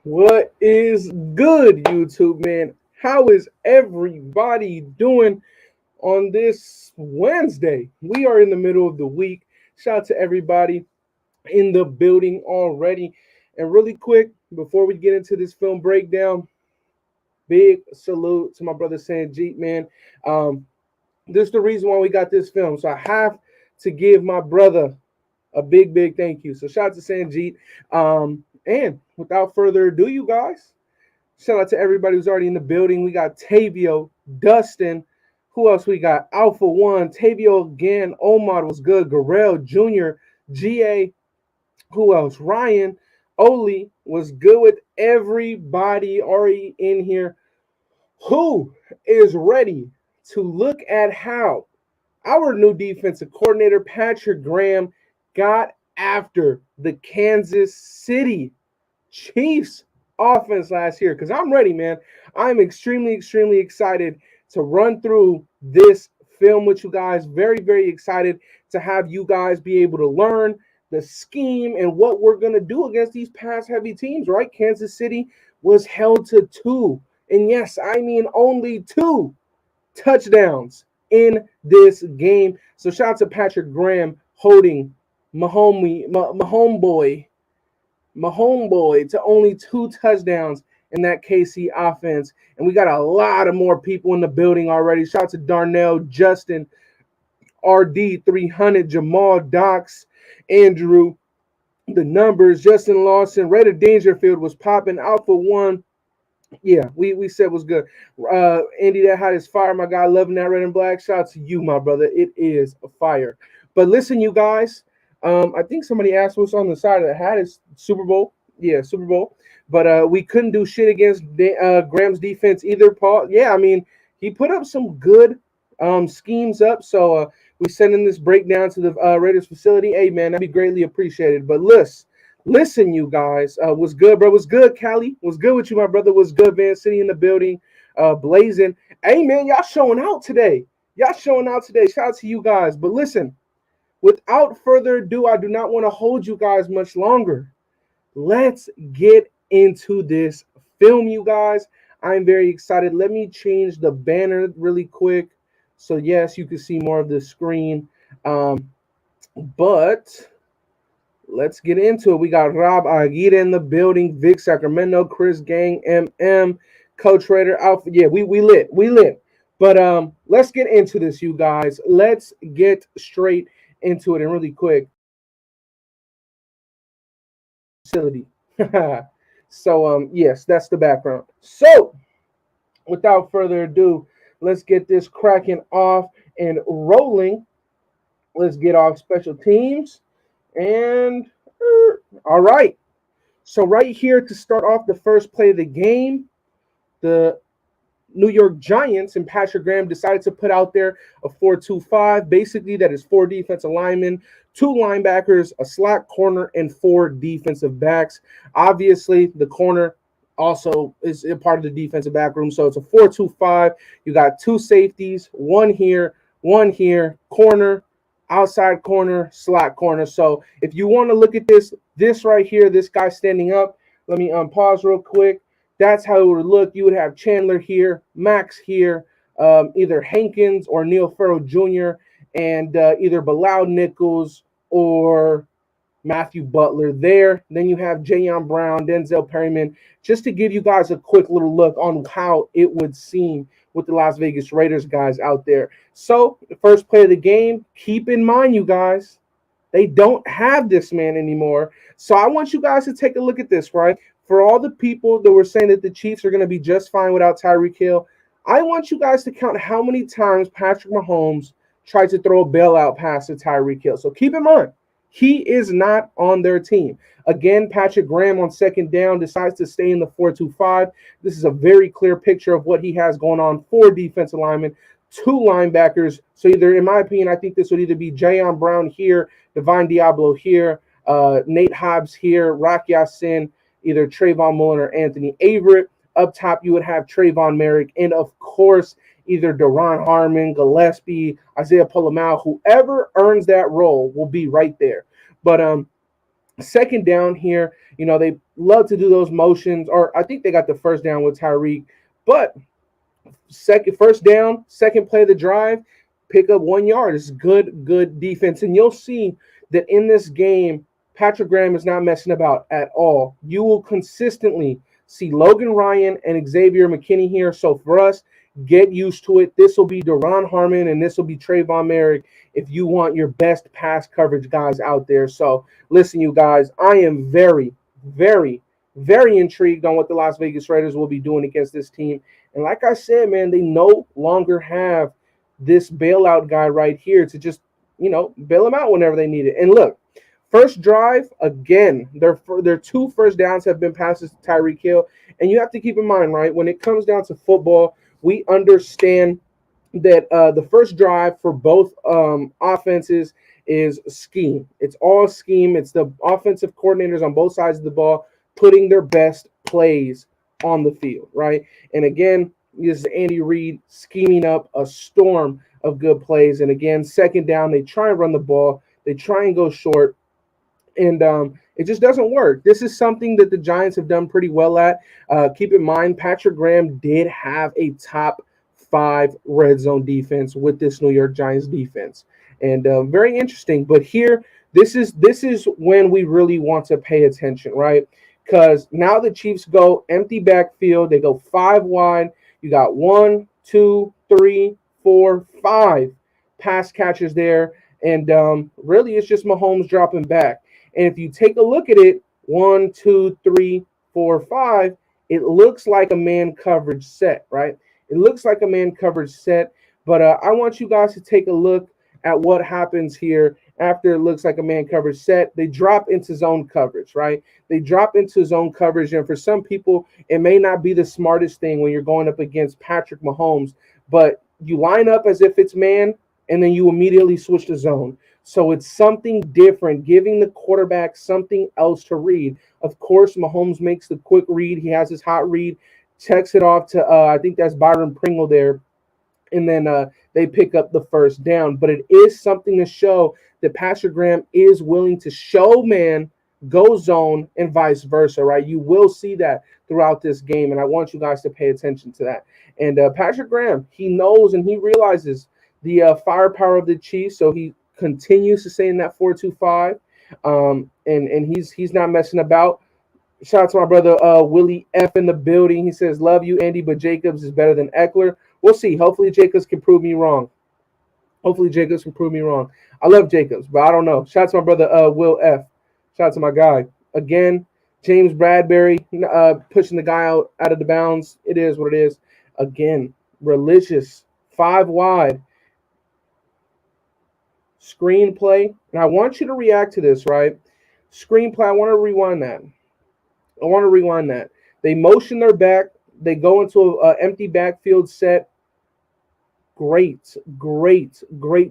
What is good, YouTube man? How is everybody doing on this Wednesday? We are in the middle of the week. Shout out to everybody in the building already. And really quick, before we get into this film breakdown, big salute to my brother Sanjeet, man. Um, this is the reason why we got this film. So I have to give my brother a big thank you. So shout out to Sanjeet. And without further ado, you guys, shout out to everybody who's already in the building. We got Tavio, Dustin. Who else we got? Alpha One, Tavio again. Omar was good. Garel Jr., GA. Who else? Ryan, Oli was good with everybody already in here. Who is ready to look at how our new defensive coordinator, Patrick Graham, got after the Kansas City Chiefs offense last year? Because I'm ready, man. I'm extremely excited to run through this film with you guys. Very excited to have you guys be able to learn the scheme and what we're going to do against these pass heavy teams, right? Kansas City was held to two, and yes, I mean only two touchdowns in this game. So shout out to Patrick Graham holding my homeboy to only two touchdowns in that KC offense. And we got a lot of more people in the building already. Shout out to Darnell, Justin, RD300, Jamal, Docs, Andrew, the numbers, Justin Lawson, Raider Dangerfield was popping, Alpha One. Yeah, we said was good. Andy, that hat is fire, my guy. Loving that red and black. Shout out to you, my brother. It is a fire. But listen, you guys. I think somebody asked what's on the side of the hat. Is Super Bowl? Yeah, Super Bowl. But we couldn't do shit against Graham's defense either, Paul. Yeah, I mean he put up some good schemes up. So we sending this breakdown to the Raiders facility. Hey man, that'd be greatly appreciated. But listen, you guys. What's good, bro? What's good, Cali? What's good with you, my brother? What's good, Van City in the building? Blazing. Hey man, y'all showing out today. Shout out to you guys. But listen, without further ado, I do not want to hold you guys much longer. Let's get into this film, you guys. I'm very excited. Let me change the banner really quick. So, yes, you can see more of the screen. But let's get into it. We got Rob Aguirre in the building, Vic Sacramento, Chris Gang, MM, Coach Raider, Alpha. Yeah, we lit. But let's get into this, you guys. Let's get straight into it and really quick. Facility. So yes, that's the background. So without further ado, let's get this cracking off and rolling. Let's get off special teams. And all right. So right here to start off the first play of the game, the New York Giants and Patrick Graham decided to put out there a 4-2-5. Basically, that is four defensive linemen, two linebackers, a slot corner, and four defensive backs. Obviously, the corner also is a part of the defensive back room. So it's a 4-2-5. You got two safeties, one here, corner, outside corner, slot corner. So if you want to look at this right here, this guy standing up, let me pause real quick. That's how it would look. You would have Chandler here, Max here, either Hankins or Neil Farrell Jr., and either Bilal Nichols or Matthew Butler there. Then you have Jayon Brown, Denzel Perryman, just to give you guys a quick little look on how it would seem with the Las Vegas Raiders guys out there. So the first play of the game, keep in mind, you guys, they don't have this man anymore. So I want you guys to take a look at this, right? For all the people that were saying that the Chiefs are going to be just fine without Tyreek Hill, I want you guys to count how many times Patrick Mahomes tried to throw a bailout pass to Tyreek Hill. So keep in mind, he is not on their team. Again, Patrick Graham on second down decides to stay in the 4-2-5. This is a very clear picture of what he has going on. Four defensive linemen, two linebackers. So either, in my opinion, I think this would either be Jayon Brown here, Divine Diablo here, Nate Hobbs here, Rock Ya-Sin, either Trayvon Mullen or Anthony Averett. Up top, you would have Trayvon Merrick, and of course, either Daron Harmon, Gillespie, Isaiah Polamau, whoever earns that role will be right there. But Second down here, they love to do those motions, or I think they got the first down with Tyreek, but first down, second play of the drive, pick up 1 yard. It's good defense. And you'll see that in this game, Patrick Graham is not messing about at all. You will consistently see Logan Ryan and Xavier McKinney here. So for us, get used to it. This will be Deron Harmon and this will be Trayvon Merrick if you want your best pass coverage guys out there. So listen, you guys, I am very, very, very intrigued on what the Las Vegas Raiders will be doing against this team. And like I said, man, they no longer have this bailout guy right here to just, bail them out whenever they need it. And look, first drive, again, their two first downs have been passes to Tyreek Hill. And you have to keep in mind, right, when it comes down to football, we understand that the first drive for both offenses is scheme. It's all scheme. It's the offensive coordinators on both sides of the ball putting their best plays on the field, right? And again, this is Andy Reid scheming up a storm of good plays. And again, second down, they try and run the ball. They try and go short. And it just doesn't work. This is something that the Giants have done pretty well at. Keep in mind, Patrick Graham did have a top 5 red zone defense with this New York Giants defense. And very interesting. But here, this is when we really want to pay attention, right? Because now the Chiefs go empty backfield. They go 5 wide. You got 1, 2, 3, 4, 5 pass catchers there. And really, it's just Mahomes dropping back. And if you take a look at it, 1, 2, 3, 4, 5, it looks like a man coverage set, right? It looks like a man coverage set. But I want you guys to take a look at what happens here after it looks like a man coverage set. They drop into zone coverage, right? They drop into zone coverage. And for some people, it may not be the smartest thing when you're going up against Patrick Mahomes, but you line up as if it's man, and then you immediately switch to zone. So it's something different, giving the quarterback something else to read. Of course, Mahomes makes the quick read. He has his hot read, checks it off to, I think that's Byron Pringle there. And then they pick up the first down. But it is something to show that Patrick Graham is willing to show man, go zone, and vice versa, right? You will see that throughout this game, and I want you guys to pay attention to that. And Patrick Graham, he knows and he realizes the firepower of the Chiefs, so he continues to stay in that 4-2-5, and he's not messing about. Shout out to my brother Willie F in the building. He says, "Love you, Andy, but Jacobs is better than Eckler." We'll see. Hopefully, Jacobs can prove me wrong. I love Jacobs, but I don't know. Shout out to my brother Will F. Shout out to my guy again. James Bradbury pushing the guy out of the bounds. It is what it is. Again, religious 5 wide. Screenplay, and I want you to react to this, right? Screenplay, I want to rewind that. They motion their back. They go into an empty backfield set. Great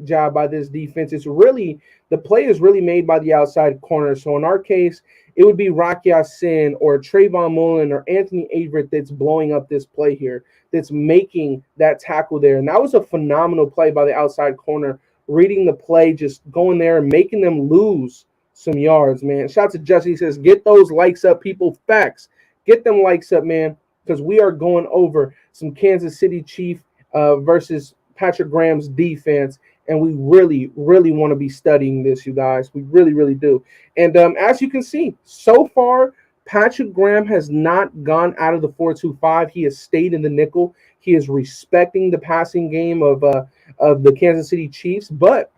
job by this defense. It's really, the play is really made by the outside corner. So in our case, it would be Rock Ya-Sin or Trayvon Mullen or Anthony Averett that's blowing up this play here, that's making that tackle there. And that was a phenomenal play by the outside corner, reading the play, just going there and making them lose some yards, man. Shout out to Jesse. He says, get those likes up, people. Facts. Get them likes up, man, because we are going over some Kansas City Chief versus Patrick Graham's defense, and we really, really want to be studying this, you guys. We really, really do. And as you can see, so far, Patrick Graham has not gone out of the 4-2-5. He has stayed in the nickel. He is respecting the passing game of the Kansas City Chiefs. But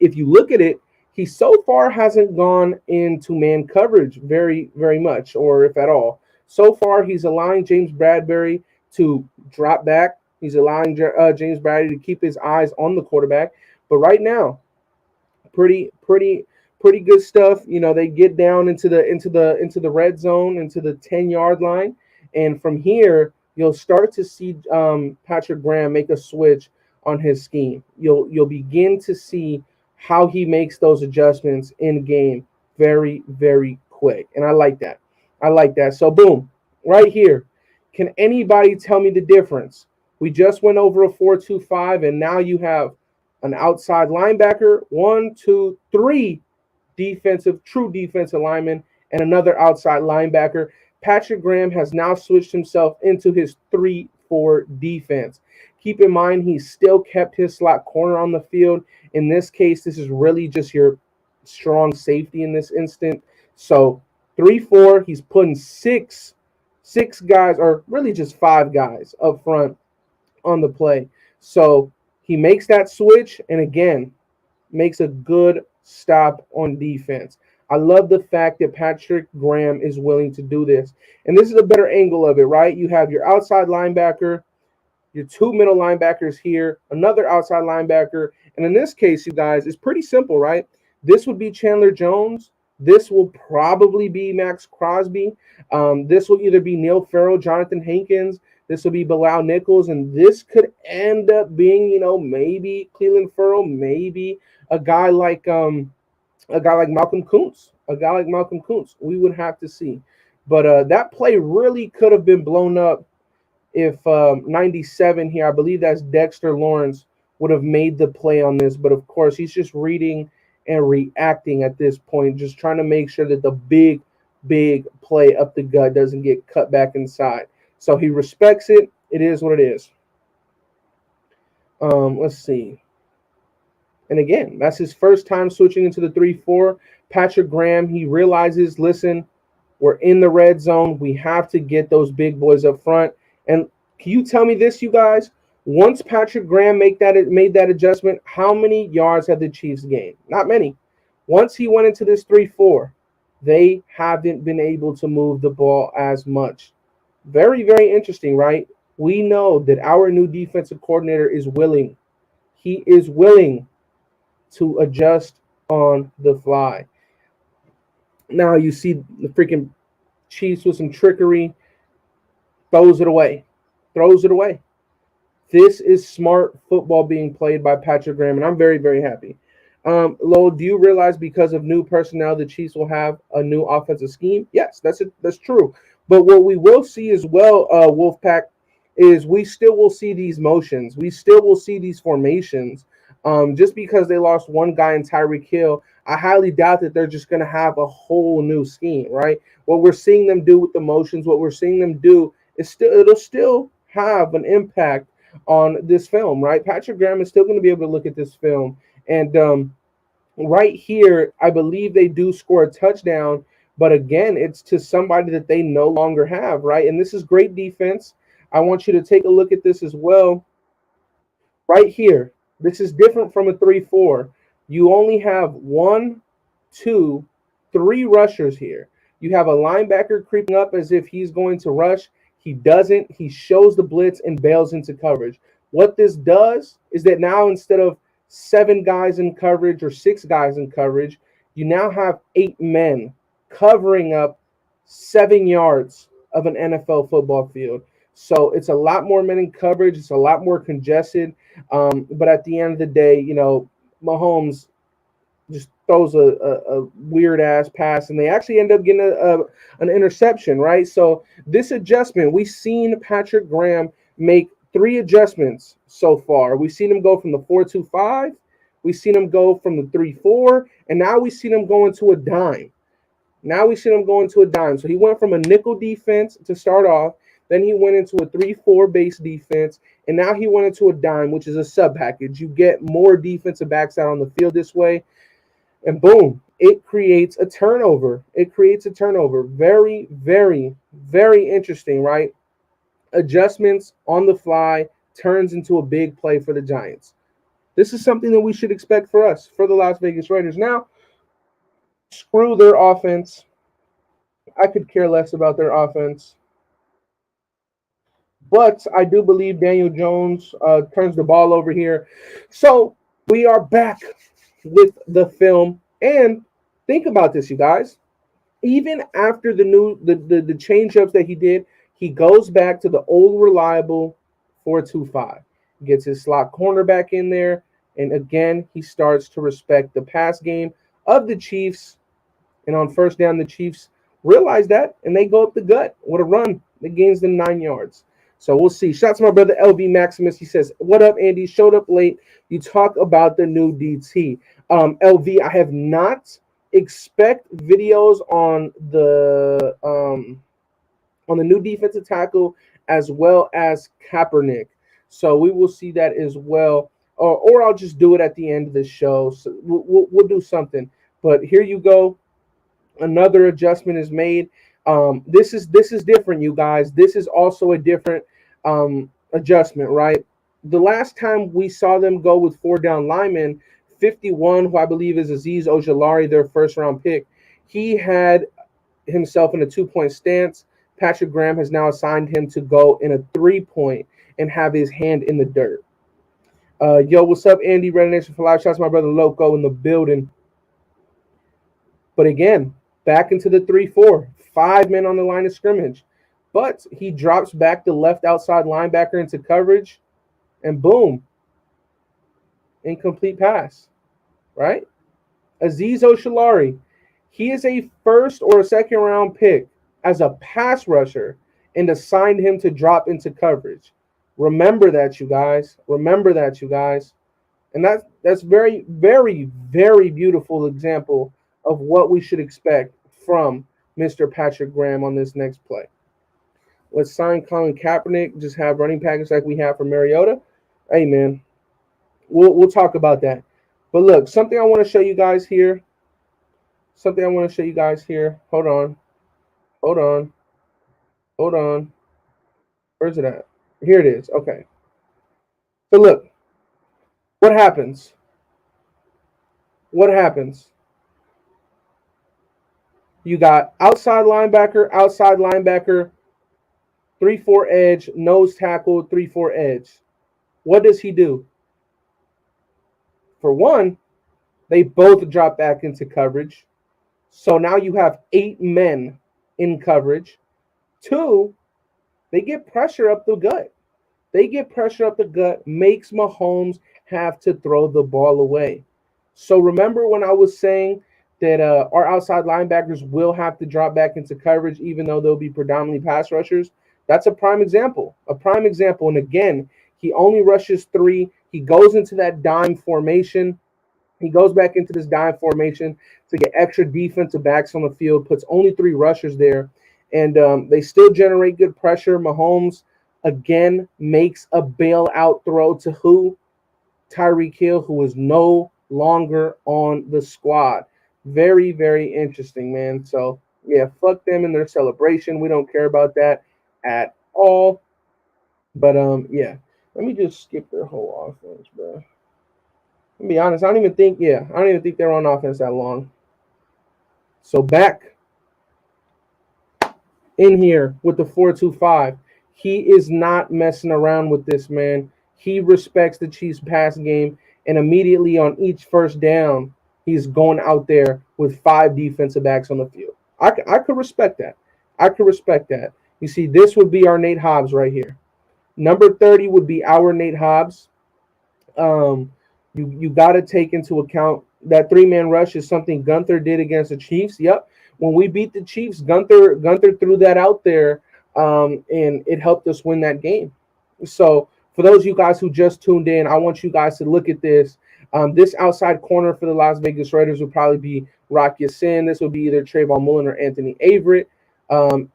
if you look at it, he so far hasn't gone into man coverage very, very much, or if at all. So far, he's allowing James Bradbury to drop back. He's allowing James Bradbury to keep his eyes on the quarterback. But right now, pretty good stuff. You know, they get down into the red zone, into the 10-yard line, and from here you'll start to see Patrick Graham make a switch on his scheme. You'll begin to see how he makes those adjustments in game very, very quick, and I like that. So boom, right here. Can anybody tell me the difference? We just went over a 4-2-5, and now you have an outside linebacker, 1, 2, 3 true defensive lineman, and another outside linebacker. Patrick Graham has now switched himself into his 3-4 defense. Keep in mind, he still kept his slot corner on the field. In this case, this is really just your strong safety in this instant. So 3-4, he's putting six guys, or really just five guys up front on the play. So he makes that switch, and again, makes a good stop on defense. I love the fact that Patrick Graham is willing to do this. And this is a better angle of it, right? You have your outside linebacker, your two middle linebackers here, another outside linebacker. And in this case, you guys, it's pretty simple, right? This would be Chandler Jones. This will probably be Max Crosby. This will either be Neil Farrell, Jonathan Hankins. This will be Bilal Nichols. And this could end up being, maybe Cleveland Farrell, maybe a guy like Malcolm Kuntz. We would have to see. But that play really could have been blown up if 97 here, I believe that's Dexter Lawrence, would have made the play on this. But of course, he's just reading and reacting at this point, just trying to make sure that the big play up the gut doesn't get cut back inside. So he respects it. It is what it is. Let's see. And again, that's his first time switching into the 3-4. Patrick Graham, he realizes, listen, we're in the red zone. We have to get those big boys up front. And can you tell me this, you guys? Once Patrick Graham made that adjustment, how many yards have the Chiefs gained? Not many. Once he went into this 3-4, they haven't been able to move the ball as much. Very, very interesting, right? We know that our new defensive coordinator is willing. He is willing to adjust on the fly. Now you see the freaking Chiefs with some trickery. Throws it away. This is smart football being played by Patrick Graham, and I'm very, very happy. Lowell, do you realize because of new personnel, the Chiefs will have a new offensive scheme? Yes, that's true. But what we will see as well, Wolfpack, is we still will see these motions. We still will see these formations. Just because they lost one guy in Tyreek Hill, I highly doubt that they're just going to have a whole new scheme, right? What we're seeing them do with the motions, what we're seeing them do, it'll still have an impact on this film, right? Patrick Graham is still going to be able to look at this film. And right here, I believe they do score a touchdown. But again, it's to somebody that they no longer have, right? And this is great defense. I want you to take a look at this as well. Right here, this is different from a 3-4. You only have 1, 2, 3 rushers here. You have a linebacker creeping up as if he's going to rush. He doesn't. He shows the blitz and bails into coverage. What this does is that now instead of 7 guys in coverage or 6 guys in coverage, you now have 8 men covering up 7 yards of an NFL football field. So it's a lot more men in coverage. It's a lot more congested. But at the end of the day, Mahomes just throws a weird-ass pass, and they actually end up getting an interception, right? So this adjustment, we've seen Patrick Graham make 3 adjustments so far. We've seen him go from the 4-2-5. We've seen him go from the 3-4, and now we've seen him go into a dime. So he went from a nickel defense to start off. Then he went into a 3-4 base defense, and now he went into a dime, which is a sub package. You get more defensive backs out on the field this way, and boom, it creates a turnover. Very, very, very interesting, right? Adjustments on the fly turns into a big play for the Giants. This is something that we should expect for us, for the Las Vegas Raiders. Now, screw their offense. I could care less about their offense. But I do believe Daniel Jones turns the ball over here. So we are back with the film. And think about this, you guys. Even after the change-ups that he did, he goes back to the old reliable 4-2-5. Gets his slot cornerback in there. And again, he starts to respect the pass game of the Chiefs. And on first down, the Chiefs realize that, and they go up the gut with a run that gains them 9 yards. So we'll see. Shout out to my brother LV Maximus. He says, "What up, Andy? Showed up late. You talk about the new DT." LV, I have not Expect videos on the new defensive tackle as well as Kaepernick. So we will see that as well. Or I'll just do it at the end of the show. So we'll do something. But here you go. Another adjustment is made. This is different, you guys. This is also a different adjustment, right? The last time we saw them go with four down linemen, 51, who I believe is Azeez Ojulari, their first round pick, he had himself in a 2-point stance. Patrick Graham has now assigned him to go in a 3-point and have his hand in the dirt. Yo, what's up, Andy? Red Nation for Live. Shots, my brother Loco in the building. But again, back into the 3-4. 5 men on the line of scrimmage. But he drops back the left outside linebacker into coverage, and boom, incomplete pass, right? Azeez Ojulari, he is a first or a second round pick as a pass rusher and assigned him to drop into coverage. Remember that, you guys. Remember that, you guys. And that's very, very, very beautiful example of what we should expect from Mr. Patrick Graham on this next play. Let's sign Colin Kaepernick. Just have running package like we have for Mariota. Hey, man, we'll talk about that. But look, something I want to show you guys here. Hold on. Where's it at? Here it is. Okay. So look, what happens? You got outside linebacker, 3-4 edge, nose tackle, 3-4 edge. What does he do? For one, they both drop back into coverage. So now you have 8 men in coverage. 2, they get pressure up the gut. Makes Mahomes have to throw the ball away. So remember when I was saying that our outside linebackers will have to drop back into coverage even though they'll be predominantly pass rushers? That's a prime example. And again, he only rushes 3. He goes into that dime formation. He goes back into this dime formation to get extra defensive backs on the field, puts only 3 rushers there, and they still generate good pressure. Mahomes, again, makes a bailout throw to who? Tyreek Hill, who is no longer on the squad. Very, very interesting, man. So, yeah, fuck them and their celebration. We don't care about that at all. But, yeah. Let me just skip their whole offense, bro. To be honest, I don't even think they're on offense that long. So back in here with the 4-2-5. He is not messing around with this, man. He respects the Chiefs pass game, and immediately on each first down, he's going out there with 5 defensive backs on the field. I could respect that. You see, this would be our Nate Hobbs right here. Number 30 would be our Nate Hobbs. You got to take into account that 3-man rush is something Gunther did against the Chiefs. Yep. When we beat the Chiefs, Gunther threw that out there, and it helped us win that game. So for those of you guys who just tuned in, I want you guys to look at this. This outside corner for the Las Vegas Raiders would probably be Rock Ya-Sin. This would be either Trayvon Mullen or Anthony Averett.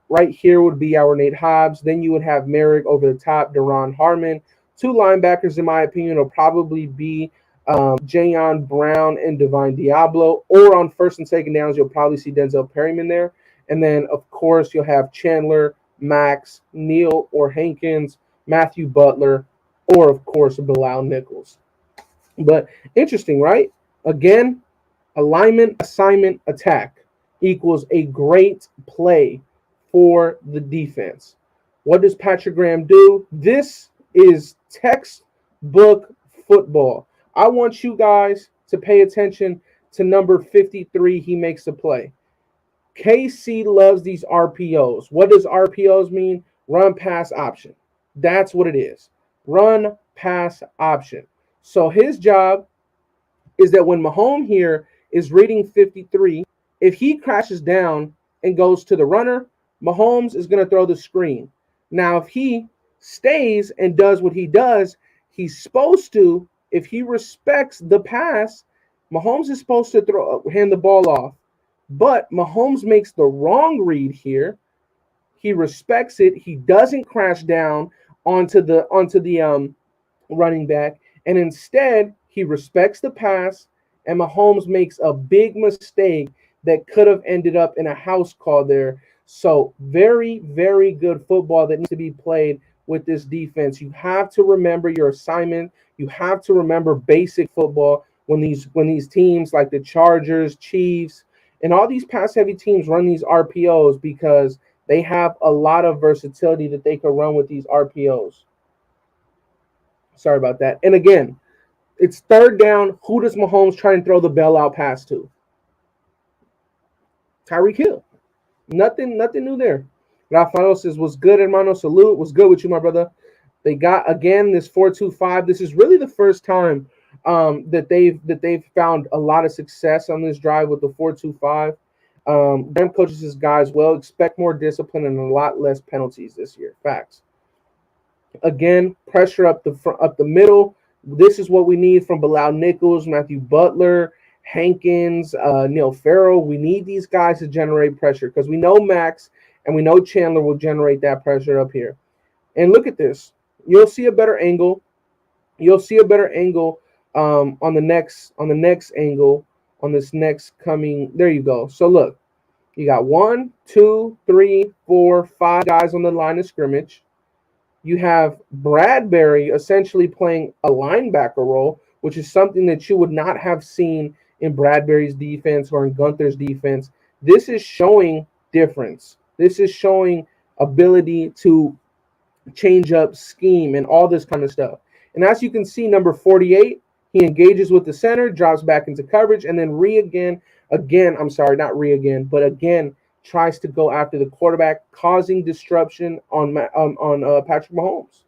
Right here would be our Nate Hobbs. Then you would have Merrick over the top, Deron Harmon. 2 linebackers, in my opinion, will probably be Jayon Brown and Divine Diablo. Or on first and second downs, you'll probably see Denzel Perryman there. And then, of course, you'll have Chandler, Max, Neal or Hankins, Matthew Butler, or, of course, Bilal Nichols. But interesting, right? Again, alignment, assignment, attack equals a great play for the defense. What does Patrick Graham do? This is textbook football. I want you guys to pay attention to number 53. He makes a play. KC loves these RPOs. What does RPOs mean? Run, pass, option. That's what it is. Run, pass, option. So his job is that when Mahomes here is reading 53, if he crashes down and goes to the runner, Mahomes is going to throw the screen. Now, if he stays and does what he does, he's supposed to, if he respects the pass, Mahomes is supposed to hand the ball off But Mahomes makes the wrong read here. He respects it. He doesn't crash down onto the running back, and instead he respects the pass. And Mahomes makes a big mistake that could have ended up in a house call there. So very, very good football that needs to be played with this defense. You have to remember your assignment. You have to remember basic football when these teams like the Chargers, Chiefs, and all these pass heavy teams run these RPOs because they have a lot of versatility that they can run with these RPOs. Sorry about that. And again, it's third down. Who does Mahomes try and throw the bailout pass to? Tyreek Hill. Nothing new there. Rafael says, "Was good, hermano. Salute. Was good with you, my brother." They got again this 4-2-5. This is really the first time that they've found a lot of success on this drive with the 4-2-5. Graham coaches his guys well. Expect more discipline and a lot less penalties this year. Facts. Again, pressure up the front, up the middle. This is what we need from Bilal Nichols, Matthew Butler, Hankins, Neil Farrell. We need these guys to generate pressure because we know Max and we know Chandler will generate that pressure up here. And look at this. You'll see a better angle. You'll see a better angle on the next angle on this next coming. There you go. So look, you got 1, 2, 3, 4, 5 guys on the line of scrimmage. You have Bradbury essentially playing a linebacker role, which is something that you would not have seen in Bradbury's defense or in Gunther's defense. This is showing difference. This is showing ability to change up scheme and all this kind of stuff. And as you can see, number 48, he engages with the center, drops back into coverage, and then I'm sorry, not but again, tries to go after the quarterback, causing disruption on Patrick Mahomes.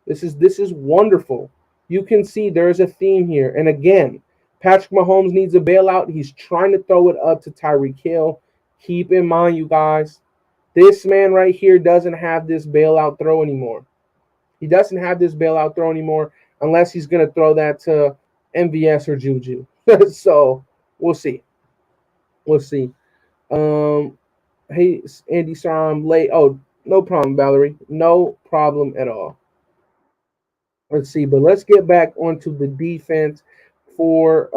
This is wonderful. You can see there's a theme here. And again, Patrick Mahomes needs a bailout. He's trying to throw it up to Tyreek Hill. Keep in mind, you guys, this man right here doesn't have this bailout throw anymore. He doesn't have this bailout throw anymore unless he's going to throw that to MVS or Juju. So we'll see. We'll see. Hey, Andy, sorry I'm late. Oh, no problem, Valerie. No problem at all. Let's see, but let's get back onto the defense for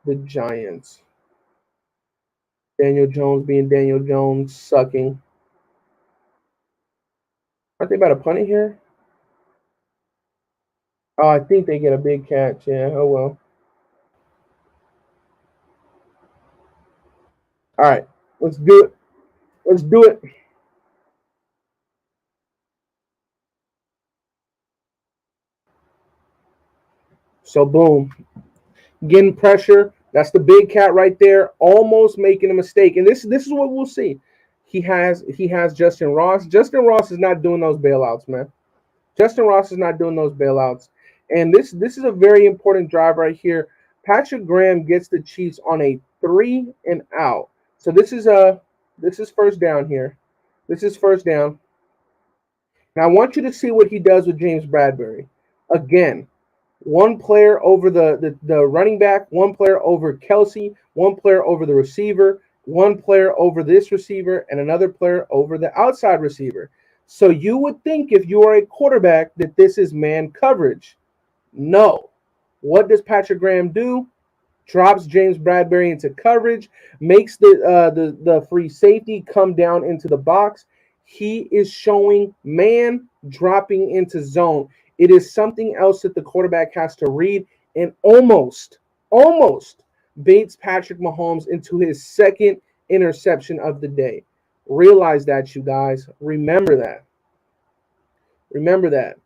the Giants. Daniel Jones being Daniel Jones, sucking. Aren't they about to punt it here? Oh, I think they get a big catch. Yeah, oh well. All right, let's do it. Let's do it. So boom, getting pressure. That's the big cat right there, almost making a mistake. And this is what we'll see. He has Justin Ross. Justin Ross is not doing those bailouts, man. Justin Ross is not doing those bailouts. And this is a very important drive right here. Patrick Graham gets the Chiefs on a 3 and out. So this is first down here. This is first down. Now I want you to see what he does with James Bradbury. Again, one player over the running back, one player over Kelsey, one player over the receiver, one player over this receiver, and another player over the outside receiver. So you would think if you are a quarterback that this is man coverage. No. What does Patrick Graham do? Drops James Bradbury into coverage, makes the free safety come down into the box. He is showing man dropping into zone. It is something else that the quarterback has to read, and almost baits Patrick Mahomes into his second interception of the day. Realize that, you guys. Remember that. Remember that.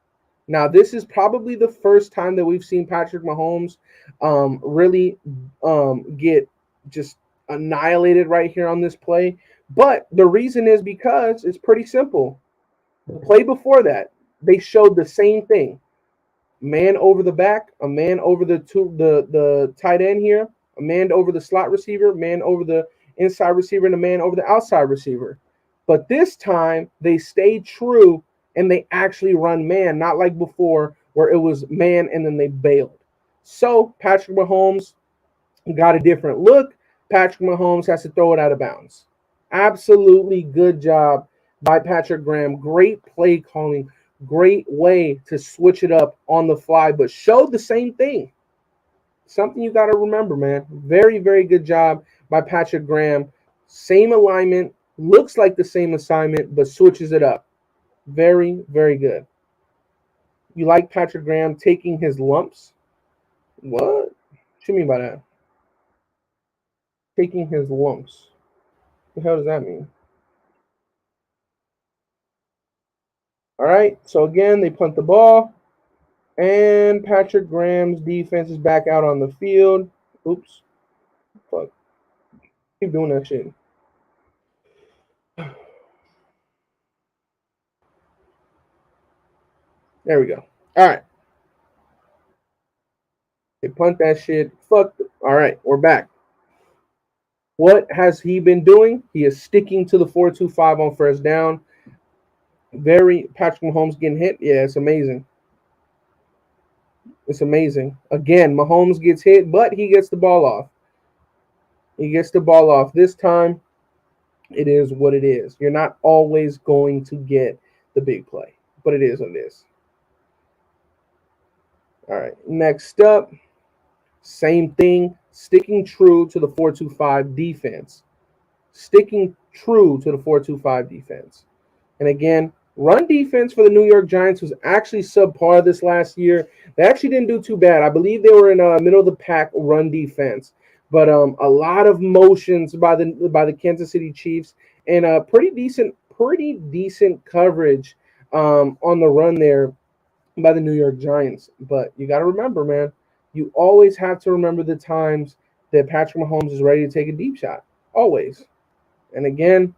Now, this is probably the first time that we've seen Patrick Mahomes really get just annihilated right here on this play. But the reason is because it's pretty simple. The play before that, they showed the same thing. Man over the back, a man over the tight end here, a man over the slot receiver, man over the inside receiver, and a man over the outside receiver. But this time, they stayed true and they actually run man, not like before where it was man and then they bailed. So Patrick Mahomes got a different look, Patrick Mahomes has to throw it out of bounds. Absolutely good job by Patrick Graham. Great play calling. Great way to switch it up on the fly, but showed the same thing. Something you got to remember, man. Very, very good job by Patrick Graham. Same alignment, looks like the same assignment, but switches it up. Very, very good. You like Patrick Graham taking his lumps? What? What you mean by that? Taking his lumps. What the hell does that mean? All right. So again, they punt the ball, and Patrick Graham's defense is back out on the field. Oops. Fuck. Keep doing that shit. There we go. All right. They punt that shit. Fuck. All right. We're back. What has he been doing? He is sticking to the 4-2-5 on first down. Very Patrick Mahomes getting hit. Yeah, it's amazing. It's amazing. Again, Mahomes gets hit, but he gets the ball off. He gets the ball off. This time, it is what it is. You're not always going to get the big play, but it is what it is. All right, next up, same thing, sticking true to the 4-2-5 defense. Sticking true to the 4-2-5 defense. And again, run defense for the New York Giants was actually subpar this last year. They actually didn't do too bad. I believe they were in middle of the pack run defense, but a lot of motions by the Kansas City Chiefs and pretty decent coverage on the run there by the New York Giants. But you got to remember, man, you always have to remember the times that Patrick Mahomes is ready to take a deep shot. Always. And again,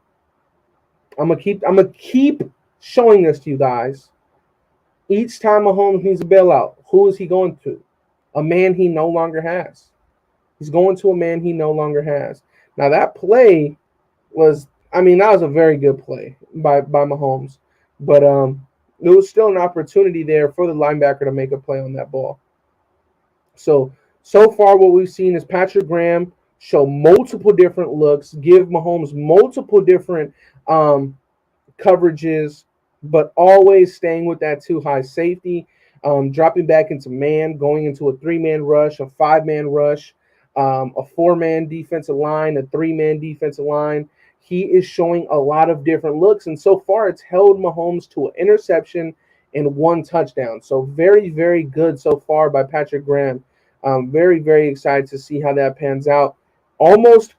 I'm gonna keep showing this to you guys. Each time Mahomes needs a bailout, who is he going to? A man he no longer has. He's going to a man he no longer has. Now that play was, that was a very good play by Mahomes, but there was still an opportunity there for the linebacker to make a play on that ball. So far what we've seen is Patrick Graham show multiple different looks, give Mahomes multiple different coverages, but always staying with that too high safety, dropping back into man, going into a 3-man rush, a 5-man rush, a 4-man defensive line, a 3-man defensive line. He is showing a lot of different looks, and so far it's held Mahomes to an interception and 1 touchdown. So very, very good so far by Patrick Graham. Very, very excited to see how that pans out. Almost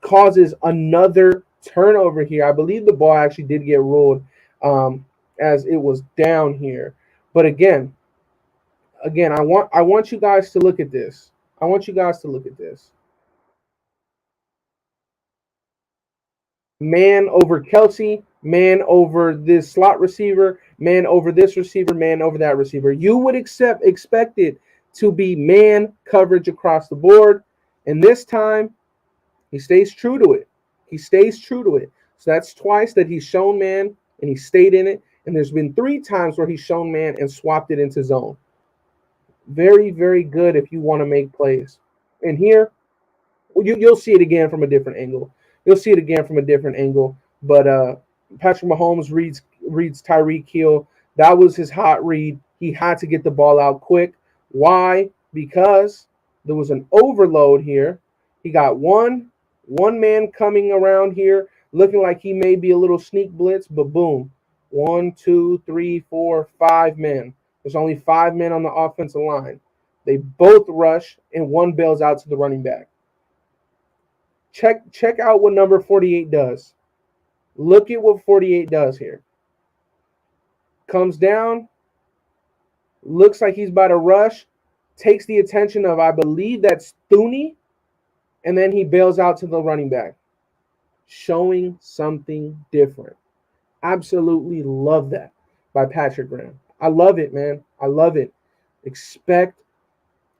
causes another turnover here. I believe the ball actually did get ruled as it was down here. But again, I want you guys to look at this. I want you guys to look at this. Man over Kelsey, man over this slot receiver, man over this receiver, man over that receiver. You would expect it to be man coverage across the board. And this time, he stays true to it. He stays true to it. So that's twice that he's shown man and he stayed in it. And there's been 3 times where he's shown man and swapped it into zone. Very, very good if you want to make plays. And here, you'll see it again from a different angle. You'll see it again from a different angle. But Patrick Mahomes reads Tyreek Hill. That was his hot read. He had to get the ball out quick. Why? Because there was an overload here. He got one man coming around here, looking like he may be a little sneak blitz, but boom. 1, 2, 3, 4, 5 men. There's only 5 men on the offensive line. They both rush, and one bails out to the running back. Check out what number 48 does. Look at what 48 does here. Comes down, looks like he's about to rush, takes the attention of, I believe that's Thuney, and then he bails out to the running back. Showing something different. Absolutely love that by Patrick Graham. I love it, man. I love it. Expect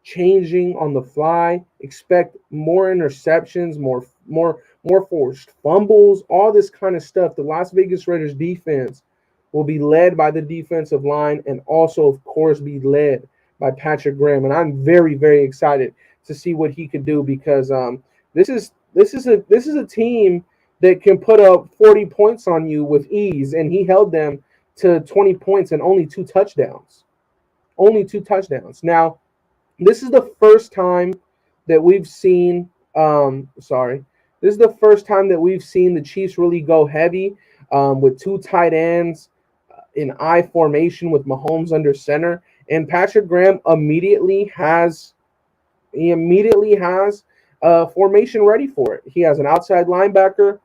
changing on the fly. Expect more interceptions, more forced fumbles, all this kind of stuff. The Las Vegas Raiders defense will be led by the defensive line and also, of course, be led by Patrick Graham. And I'm very, very excited to see what he could do because this is This is a team that can put up 40 points on you with ease, and he held them to 20 points and only two touchdowns. Only two touchdowns. Now, this is the first time that we've seen. Sorry, this is the first time that we've seen the Chiefs really go heavy with two tight ends in I formation with Mahomes under center, and Patrick Graham immediately has formation ready for it. He has an outside linebacker,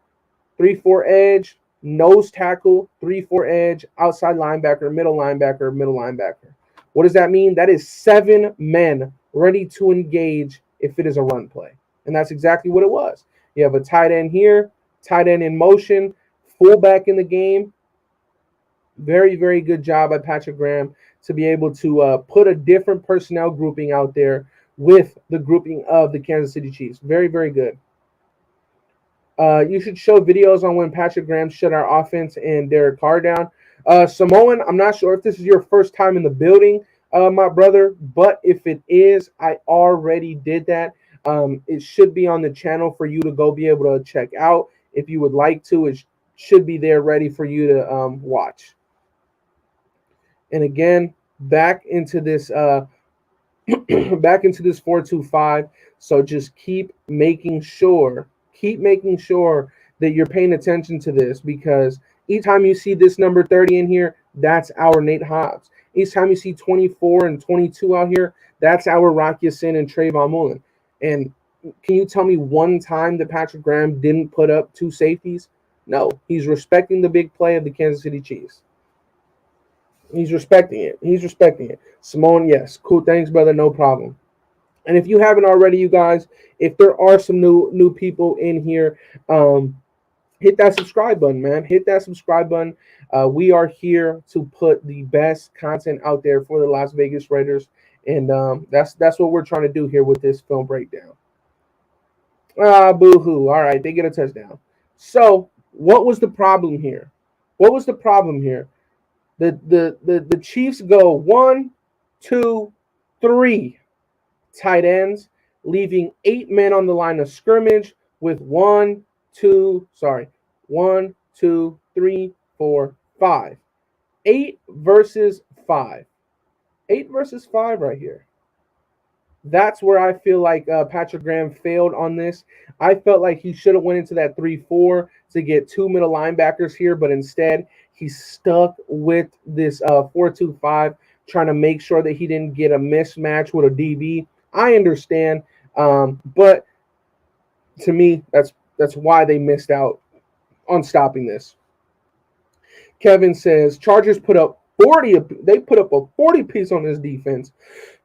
3-4 edge, nose tackle, 3-4 edge, outside linebacker, middle linebacker, middle linebacker. What does that mean? That is 7 men ready to engage if it is a run play. And that's exactly what it was. You have a tight end here, tight end in motion, fullback in the game. Very, very good job by Patrick Graham to be able to put a different personnel grouping out there with the grouping of the Kansas City Chiefs. Very, very good. You should show videos on when Patrick Graham shut our offense and Derek Carr down. Samoan, I'm not sure if this is your first time in the building, my brother, but if it is, I already did that. It should be on the channel for you to go be able to check out. If you would like to, it should be there ready for you to watch. And again, back into this 4-2-5. So just keep making sure that you're paying attention to this, because each time you see this number 30 in here, that's our Nate Hobbs. Each time you see 24 and 22 out here, that's our Rocky Sin and Trayvon Mullen. And can you tell me one time that Patrick Graham didn't put up two safeties? No, he's respecting the big play of the Kansas City Chiefs. He's respecting it. Simone, yes. Cool. Thanks, brother. No problem. And if you haven't already, you guys, if there are some new people in here, hit that subscribe button, man. Hit that subscribe button. We are here to put the best content out there for the Las Vegas Raiders, and that's what we're trying to do here with this film breakdown. Boo-hoo. All right, they get a touchdown. So what was the problem here? The Chiefs go 1, 2, 3 tight ends, leaving 8 men on the line of scrimmage with 1, 2, 3, 4, 5. 8 versus 5. 8 versus 5 right here. That's where I feel like Patrick Graham failed on this. I felt like he should have went into that 3-4 to get 2 middle linebackers here, but instead he stuck with this 4-2-5, trying to make sure that he didn't get a mismatch with a DB. I understand, but to me, that's why they missed out on stopping this. Kevin says Chargers put up 40. They put up a 40 piece on this defense.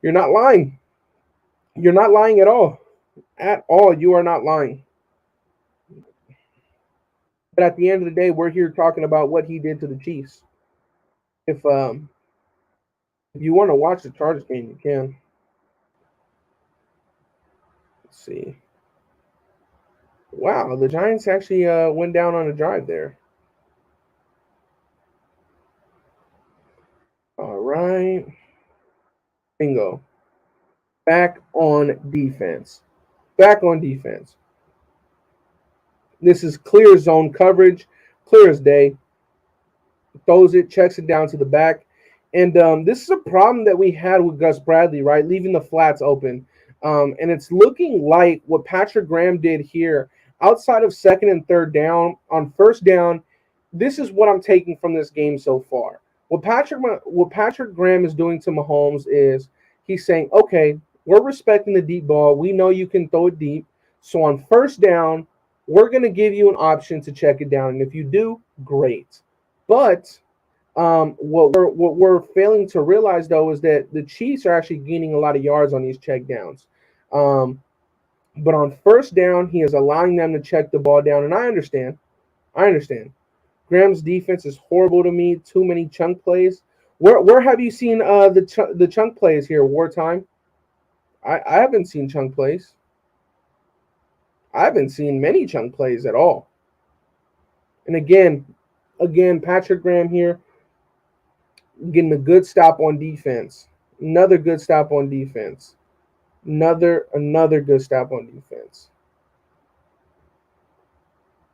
You're not lying. You're not lying at all. At all, you are not lying. But at the end of the day, we're here talking about what he did to the Chiefs. If you want to watch the Chargers game, you can. Let's see. Wow, the Giants actually went down on a drive there. All right. Bingo. Back on defense. This is clear zone coverage, clear as day. Throws it, checks it down to the back. And this is a problem that we had with Gus Bradley, right? Leaving the flats open. And it's looking like what Patrick Graham did here, outside of second and third down, on first down, this is what I'm taking from this game so far. What Patrick Graham is doing to Mahomes is he's saying, okay, we're respecting the deep ball. We know you can throw it deep. So on first down, we're going to give you an option to check it down. And if you do, great. But what we're failing to realize, though, is that the Chiefs are actually gaining a lot of yards on these check downs. But on first down, he is allowing them to check the ball down. And I understand. Graham's defense is horrible to me. Too many chunk plays. Where have you seen the chunk plays here, Wartime? I haven't seen chunk plays. I haven't seen many chunk plays at all. And again, Patrick Graham here getting a good stop on defense. Another good stop on defense. Another good stop on defense.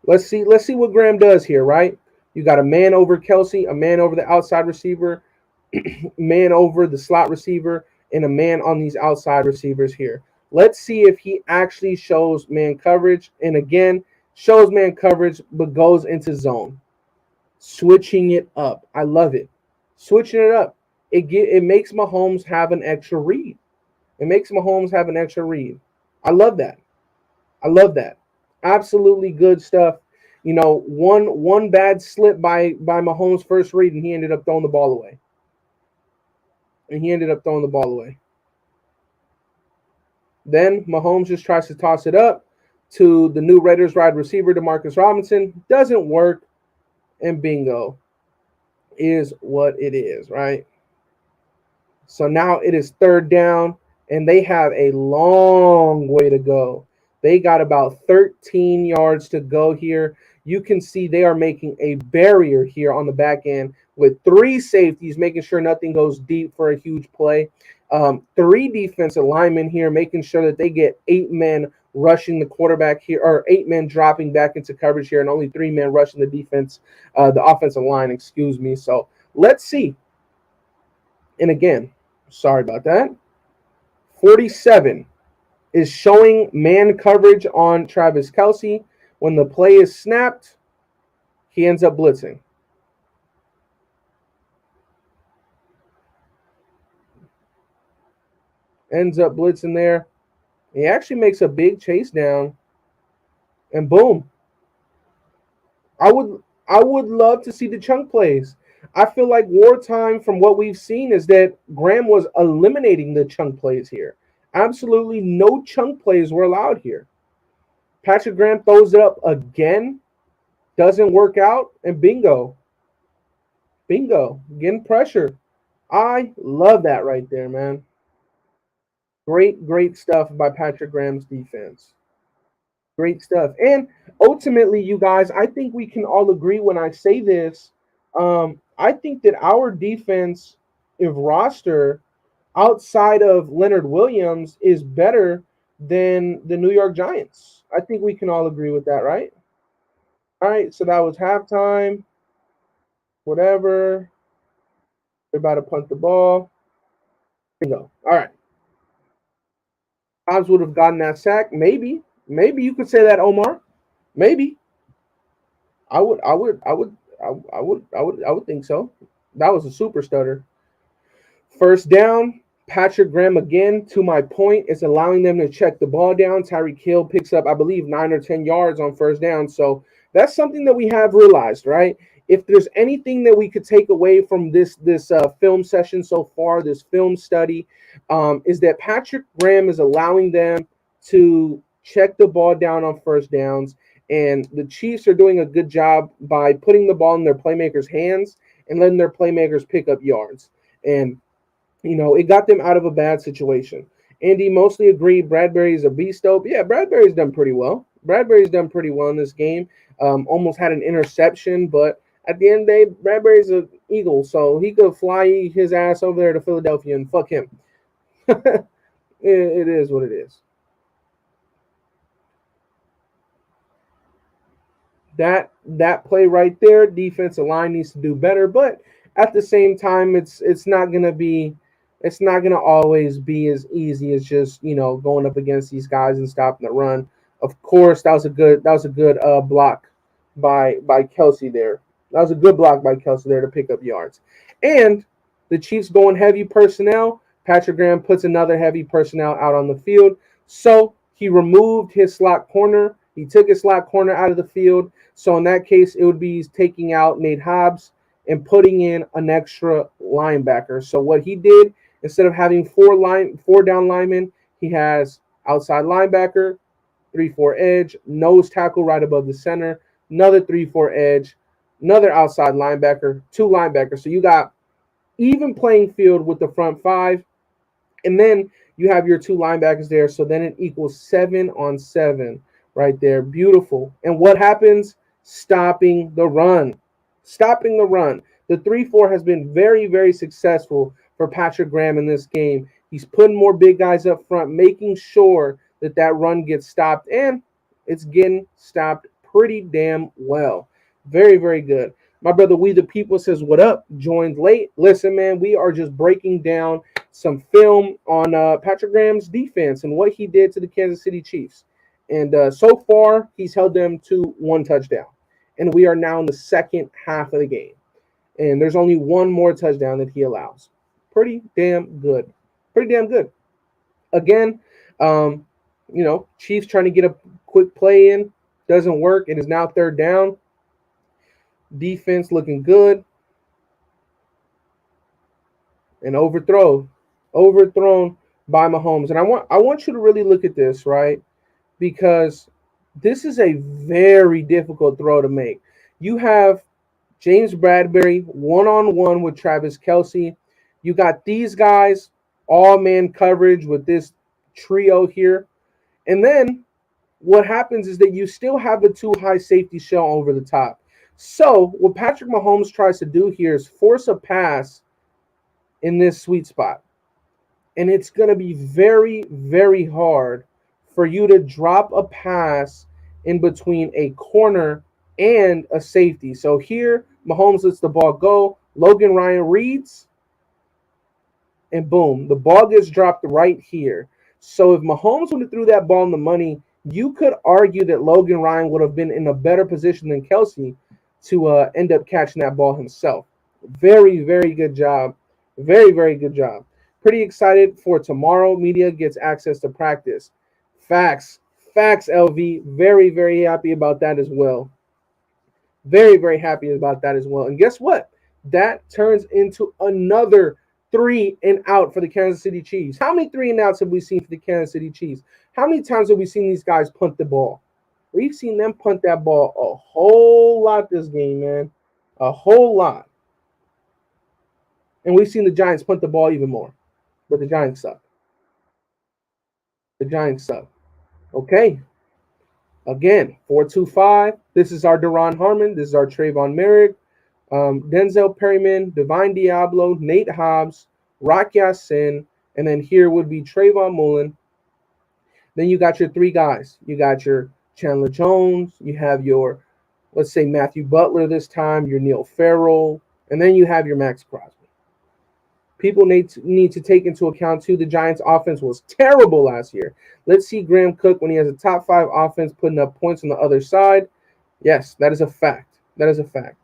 Let's see what Graham does here, right? You got a man over Kelsey, a man over the outside receiver, man over the slot receiver, and a man on these outside receivers here. Let's see if he actually shows man coverage. And again, shows man coverage, but goes into zone. Switching it up. I love it. Switching it up. It makes Mahomes have an extra read. It makes Mahomes have an extra read. I love that. I love that. Absolutely good stuff. You know, one bad slip by Mahomes' first read, and he ended up throwing the ball away. Then Mahomes just tries to toss it up to the new Raiders wide receiver, Demarcus Robinson. Doesn't work, and bingo is what it is, right? So now it is third down, and they have a long way to go. They got about 13 yards to go here. You can see they are making a barrier here on the back end with 3 safeties, making sure nothing goes deep for a huge play. 3 defensive linemen here, making sure that they get 8 men rushing the quarterback here, or 8 men dropping back into coverage here, and only 3 men rushing the offensive line, excuse me. So let's see. And again, sorry about that. 47 is showing man coverage on Travis Kelsey. When the play is snapped, he ends up blitzing. Ends up blitzing there. He actually makes a big chase down, and boom. I would love to see the chunk plays. I feel like wartime, from what we've seen, is that Graham was eliminating the chunk plays here. Absolutely no chunk plays were allowed here. Patrick Graham throws it up again, doesn't work out, and bingo. Bingo. Getting pressure. I love that right there, man. Great stuff by Patrick Graham's defense. Great stuff. And ultimately, you guys, I think we can all agree when I say this. I think that our defense, if roster outside of Leonard Williams, is better than the New York Giants. I think we can all agree with that, right? All right, so that was halftime. Whatever. They're about to punt the ball. There you go. All right. Hobbs would have gotten that sack. Maybe you could say that, Omar. Maybe. I would think so. That was a super stutter. First down. Patrick Graham again, to my point, is allowing them to check the ball down. Tyreek Hill picks up, I believe, 9 or 10 yards on first down. So that's something that we have realized, right? If there's anything that we could take away from this film session so far, this film study, is that Patrick Graham is allowing them to check the ball down on first downs, and the Chiefs are doing a good job by putting the ball in their playmakers' hands and letting their playmakers pick up yards. And you know, it got them out of a bad situation. Andy mostly agreed Bradbury is a beast dope. Yeah, Bradbury's done pretty well. Bradbury's done pretty well in this game. Almost had an interception, but at the end of the day, Bradbury's an Eagle, so he could fly his ass over there to Philadelphia and fuck him. It is what it is. That play right there, defensive line needs to do better, but at the same time, it's not gonna always be as easy as just, you know, going up against these guys and stopping the run. Of course, that was a good block by Kelsey there. That was a good block by Kelsey there to pick up yards. And the Chiefs going heavy personnel. Patrick Graham puts another heavy personnel out on the field. So he removed his slot corner. He took his slot corner out of the field. So in that case, it would be taking out Nate Hobbs and putting in an extra linebacker. So what he did, instead of having four down linemen, he has outside linebacker, 3-4 edge, nose tackle right above the center, another 3-4 edge, another outside linebacker, 2 linebackers. So you got even playing field with the front 5, and then you have your 2 linebackers there. So then it equals 7 on 7 right there. Beautiful. And what happens? Stopping the run. Stopping the run. The 3-4 has been very, very successful for Patrick Graham in this game. He's putting more big guys up front, making sure that run gets stopped, and it's getting stopped pretty damn well. Very, very good. My brother We the People says, "What up?" Joined late. Listen, man, we are just breaking down some film on Patrick Graham's defense and what he did to the Kansas City Chiefs. And so far, he's held them to one touchdown. And we are now in the second half of the game. And there's only one more touchdown that he allows. Pretty damn good. Pretty damn good. Again, Chiefs trying to get a quick play in. Doesn't work. It is now third down. Defense looking good. And overthrown by Mahomes. And I want you to really look at this, right? Because this is a very difficult throw to make. You have James Bradbury one-on-one with Travis Kelce. You got these guys all-man coverage with this trio here. And then what happens is that you still have the two high safety shell over the top. So what Patrick Mahomes tries to do here is force a pass in this sweet spot. And it's going to be very, very hard for you to drop a pass in between a corner and a safety. So here, Mahomes lets the ball go. Logan Ryan reads, and boom, the ball gets dropped right here. So if Mahomes would have threw that ball in the money, you could argue that Logan Ryan would have been in a better position than Kelce to end up catching that ball himself. Very, very good job. Very, very good job. Pretty excited for tomorrow. Media gets access to practice. Facts, LV. Very, very happy about that as well. Very, very happy about that as well. And guess what? That turns into another 3 and out for the Kansas City Chiefs. How many 3 and outs have we seen for the Kansas City Chiefs? How many times have we seen these guys punt the ball? We've seen them punt that ball a whole lot this game, man. A whole lot. And we've seen the Giants punt the ball even more. But the Giants suck. The Giants suck. Okay. Again, 4-2-5. This is our Deron Harmon. This is our Trayvon Merrick. Denzel Perryman, Divine Diablo, Nate Hobbs, Rock Ya-Sin, and then here would be Trayvon Mullen. Then you got your 3 guys. You got your Chandler Jones. You have your, let's say, Matthew Butler this time, your Neil Farrell, and then you have your Max Crosby. People need to take into account, too, the Giants' offense was terrible last year. Let's see Graham Cook when he has a top 5 offense putting up points on the other side. Yes, that is a fact. That is a fact.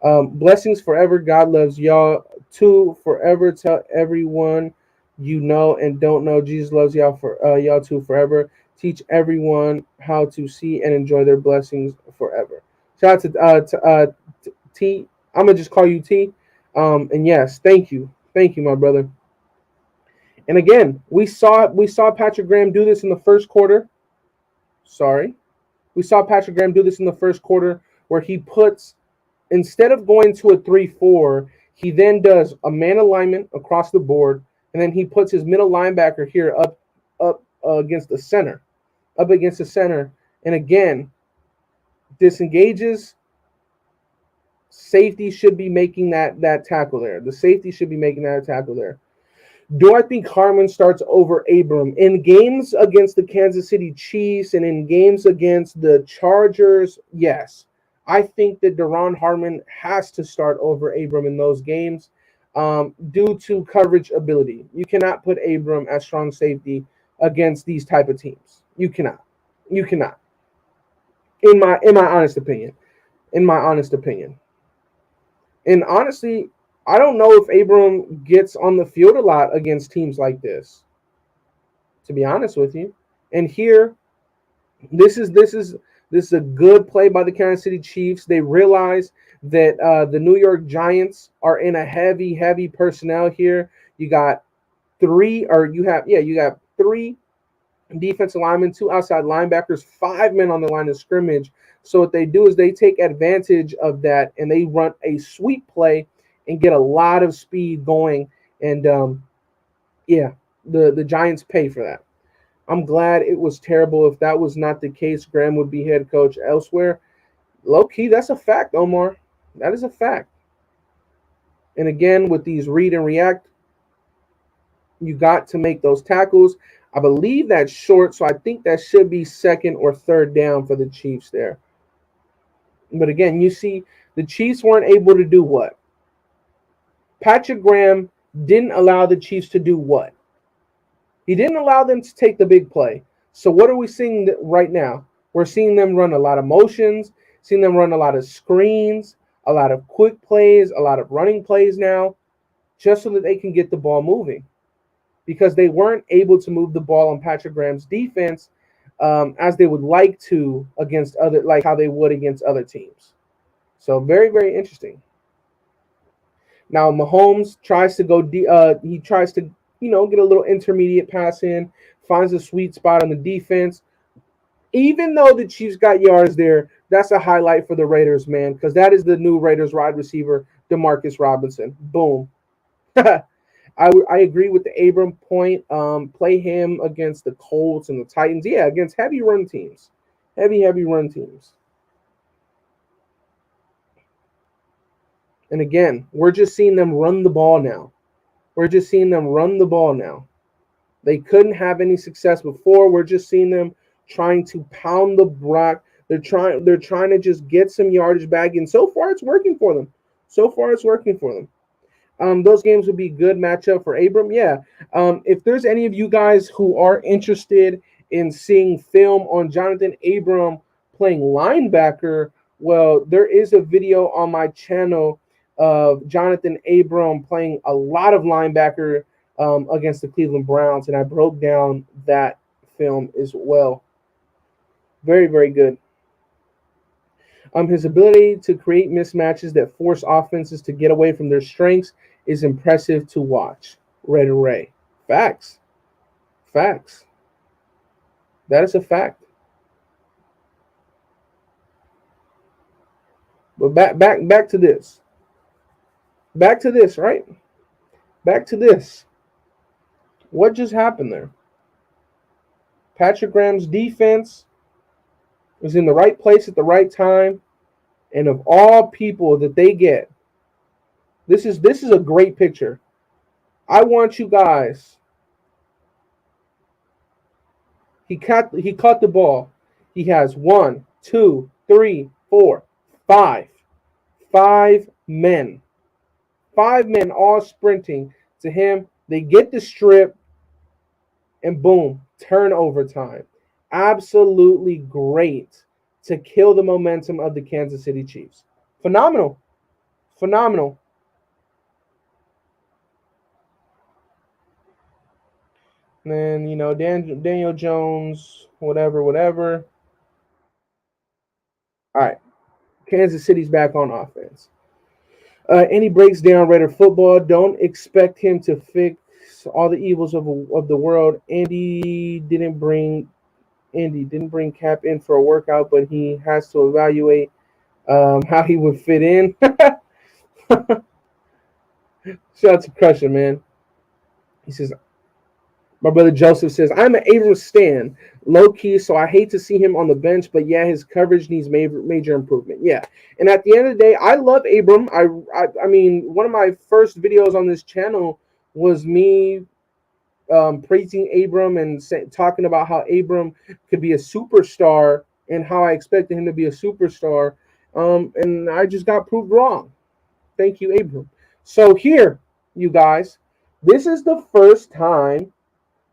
Blessings forever. God loves y'all too forever. Tell everyone you know and don't know. Jesus loves y'all for y'all too forever. Teach everyone how to see and enjoy their blessings forever. Shout out to T. I'm gonna just call you T. And yes, thank you, my brother. And again, we saw Patrick Graham do this in the first quarter. We saw Patrick Graham do this in the first quarter where he puts, instead of going to a 3-4, he then does a man alignment across the board, and then he puts his middle linebacker here up against the center. And again, disengages. Safety should be making that tackle there. The safety should be making that tackle there. Do I think Harmon starts over Abram? In games against the Kansas City Chiefs and in games against the Chargers, yes. I think that Deron Harmon has to start over Abram in those games due to coverage ability. You cannot put Abram as strong safety against these type of teams. You cannot. In my honest opinion. And honestly, I don't know if Abram gets on the field a lot against teams like this, to be honest with you. And here, this is a good play by the Kansas City Chiefs. They realize that the New York Giants are in a heavy personnel here. You got 3 defensive linemen, 2 outside linebackers, 5 men on the line of scrimmage. So what they do is they take advantage of that and they run a sweep play and get a lot of speed going. And the Giants pay for that. I'm glad it was terrible. If that was not the case, Graham would be head coach elsewhere. Low key, that's a fact, Omar. That is a fact. And again, with these read and react, you got to make those tackles. I believe that's short, so I think that should be second or third down for the Chiefs there. But again, you see the Chiefs weren't able to do what? Patrick Graham didn't allow the Chiefs to do what? He didn't allow them to take the big play. So what are we seeing right now? We're seeing them run a lot of motions, seeing them run a lot of screens, a lot of quick plays, a lot of running plays now, just so that they can get the ball moving. Because they weren't able to move the ball on Patrick Graham's defense as they would like to against other, like how they would against other teams. So very, very interesting. Now Mahomes tries to go. He tries to get a little intermediate pass in, finds a sweet spot on the defense. Even though the Chiefs got yards there, that's a highlight for the Raiders, man, because that is the new Raiders wide receiver, Demarcus Robinson. Boom. I agree with the Abram point. Play him against the Colts and the Titans. Yeah, against heavy run teams. Heavy run teams. And again, we're just seeing them run the ball now. We're just seeing them run the ball now. They couldn't have any success before. We're just seeing them trying to pound the rock. They're trying to just get some yardage back. And so far, it's working for them. Those games would be good matchup for Abram. Yeah. If there's any of you guys who are interested in seeing film on Jonathan Abram playing linebacker, well, there is a video on my channel of Jonathan Abram playing a lot of linebacker against the Cleveland Browns, and I broke down that film as well. Very, very good. His ability to create mismatches that force offenses to get away from their strengths is impressive to watch. Red Ray. Facts. That is a fact. But back to this. Back to this, right? Back to this. What just happened there? Patrick Graham's defense was in the right place at the right time, and of all people that they get, this is a great picture. I want you guys. He caught the ball. He has 1, 2, 3, 4, 5. 5 men. 5 men all sprinting to him. They get the strip, and boom, turnover time. Absolutely great to kill the momentum of the Kansas City Chiefs. Phenomenal. And then, Daniel Jones, whatever. All right. Kansas City's back on offense. And he breaks down Raider football. Don't expect him to fix all the evils of the world. Andy didn't bring Cap in for a workout, but he has to evaluate how he would fit in. Shout out to Crusher, man. He says, my brother Joseph says, I'm an Abram stan, low-key, so I hate to see him on the bench, but yeah, his coverage needs major improvement. Yeah, and at the end of the day, I love Abram. I mean, one of my first videos on this channel was me praising Abram and talking about how Abram could be a superstar and how I expected him to be a superstar, and I just got proved wrong. Thank you, Abram. So here, you guys, this is the first time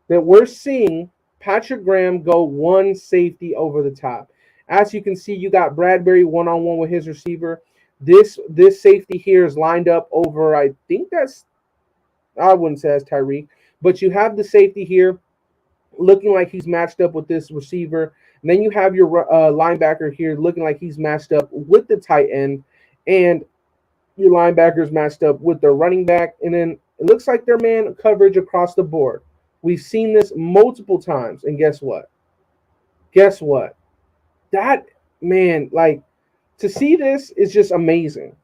that we're seeing Patrick Graham go one safety over the top. As you can see, you got Bradbury one-on-one with his receiver. This safety here is lined up over, I think that's, I wouldn't say that's Tyreek, but you have the safety here looking like he's matched up with this receiver. And then you have your linebacker here looking like he's matched up with the tight end. And your linebackers matched up with their running back. And then it looks like their man coverage across the board. We've seen this multiple times. And guess what? That, man, like, to see this is just amazing.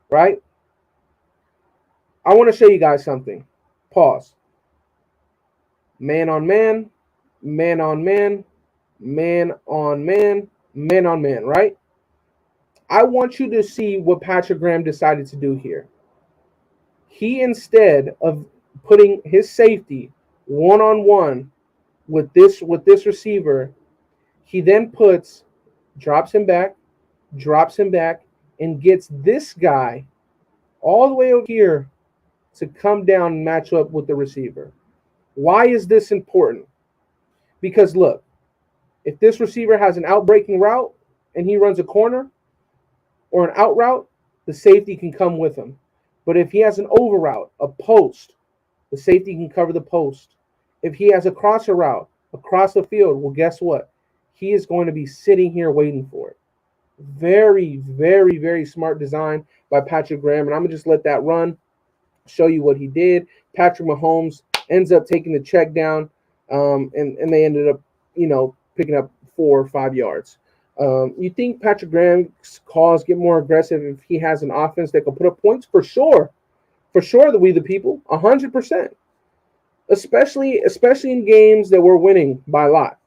Right? I want to show you guys something. Pause. Man on man, man on man, man on man, man on man, right? I want you to see what Patrick Graham decided to do here. He, instead of putting his safety one-on-one with this receiver, he then puts drops him back, and gets this guy all the way over here to come down and match up with the receiver. Why is this important? Because look, if this receiver has an outbreaking route and he runs a corner or an out route, the safety can come with him. But if he has an over route, a post, the safety can cover the post. If he has a crosser route across the field, well, guess what? He is going to be sitting here waiting for it. Very, very, very smart design by Patrick Graham. And I'm going to just let that run, show you what he did. Patrick Mahomes ends up taking the check down, and they ended up, picking up 4 or 5 yards. You think Patrick Graham's calls get more aggressive if he has an offense that can put up points? For sure. For sure, we the people, 100%. Especially in games that we're winning by a lot.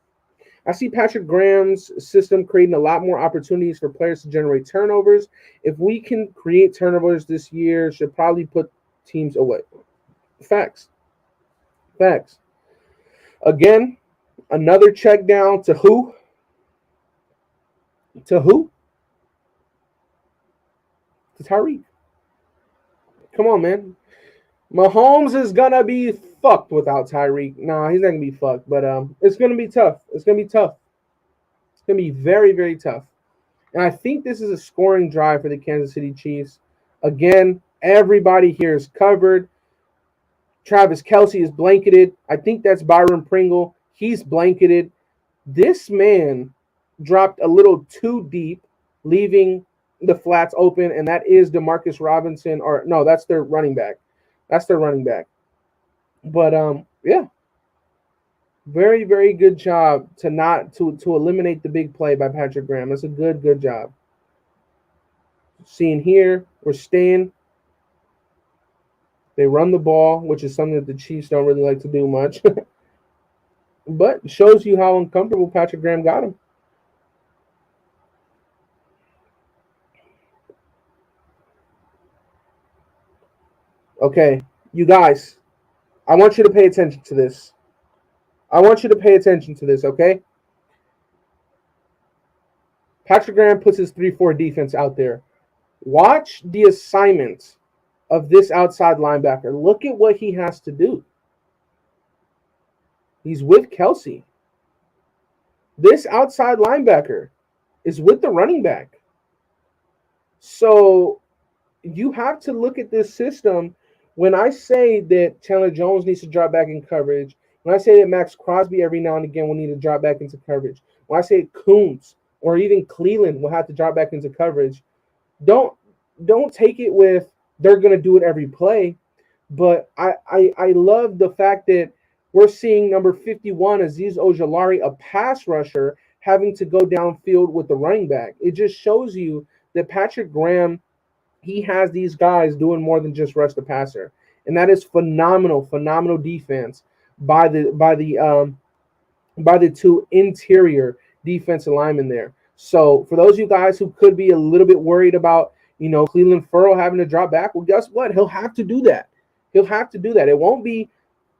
I see Patrick Graham's system creating a lot more opportunities for players to generate turnovers. If we can create turnovers this year, should probably put teams away. Facts. Again, another check down to who? To Tyreek. Come on, man. Mahomes is going to be fucked without Tyreek. Nah, he's not going to be fucked, but it's going to be tough. It's going to be very, very tough. And I think this is a scoring drive for the Kansas City Chiefs. Again, everybody here is covered. Travis Kelce is blanketed. I think that's Byron Pringle. He's blanketed. This man dropped a little too deep, leaving the flats open, and that is Demarcus Robinson. Or no, that's their running back. But yeah. Very, very good job to eliminate the big play by Patrick Graham. That's a good job. Seeing here, we're staying. They run the ball, which is something that the Chiefs don't really like to do much. But it shows you how uncomfortable Patrick Graham got him. Okay, you guys, I want you to pay attention to this. Okay? Patrick Graham puts his 3-4 defense out there. Watch the assignment of this outside linebacker. Look at what he has to do. He's with Kelce. This outside linebacker is with the running back. So you have to look at this system. When I say that Chandler Jones needs to drop back in coverage, when I say that Max Crosby every now and again will need to drop back into coverage, when I say Kuntz or even Cleveland will have to drop back into coverage, don't take it with they're going to do it every play. But I love the fact that we're seeing number 51, Azeez Ojulari, a pass rusher, having to go downfield with the running back. It just shows you that Patrick Graham, he has these guys doing more than just rush the passer. And that is phenomenal defense by the two interior defensive linemen there. So for those of you guys who could be a little bit worried about, Cleveland Furrow having to drop back, well, guess what? He'll have to do that. It won't be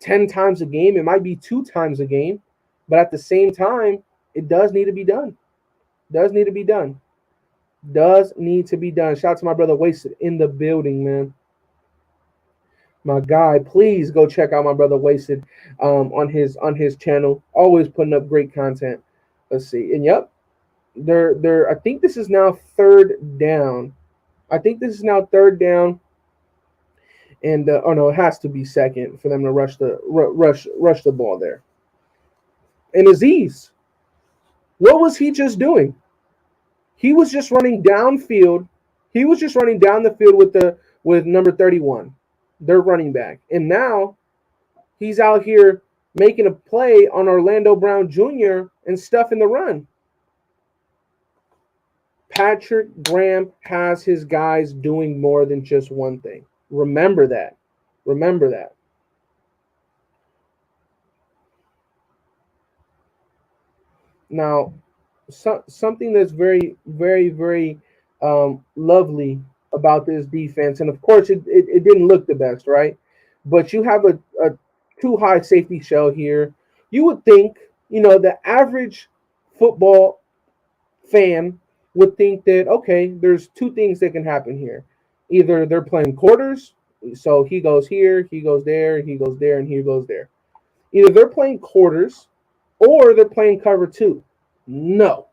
10 times a game. It might be 2 times a game. But at the same time, it does need to be done. Does need to be done. Shout out to my brother Wasted in the building, man. My guy, please go check out my brother Wasted on his channel. Always putting up great content. Let's see. And yep, I think this is now third down. And it has to be second for them to rush the ball there. And Azeez, what was he just doing? He was just running downfield. He was just running down the field with number 31, their running back. And now he's out here making a play on Orlando Brown Jr. and stuffing the run. Patrick Graham has his guys doing more than just one thing. Remember that. Now, something that's very, very, very lovely about this defense, and of course it didn't look the best, right? But you have a too high safety shell here. You would think, the average football fan would think that, okay, there's two things that can happen here. Either they're playing quarters, so he goes here, he goes there, he goes there, and he goes there. Either they're playing quarters or they're playing cover two. No.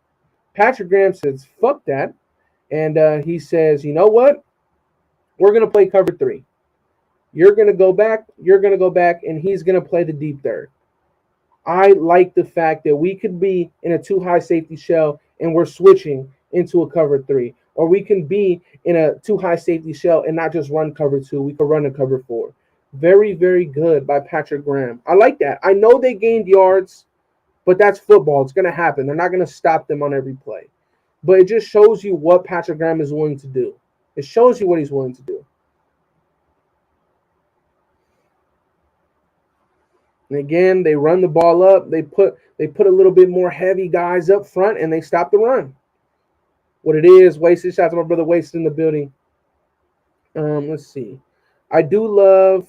Patrick Graham says, fuck that. And he says, you know what? We're going to play cover three. You're going to go back, and he's going to play the deep third. I like the fact that we could be in a too high safety shell and we're switching into a cover three. Or we can be in a too high safety shell and not just run cover two. We could run a cover four. Very, very good by Patrick Graham. I like that. I know they gained yards, but that's football. It's going to happen. They're not going to stop them on every play. But it just shows you what Patrick Graham is willing to do. It shows you what he's willing to do. And again, they run the ball up. They put a little bit more heavy guys up front, and they stop the run. What it is, Wasted. Shout out to my brother Wasted in the building. Let's see. I do love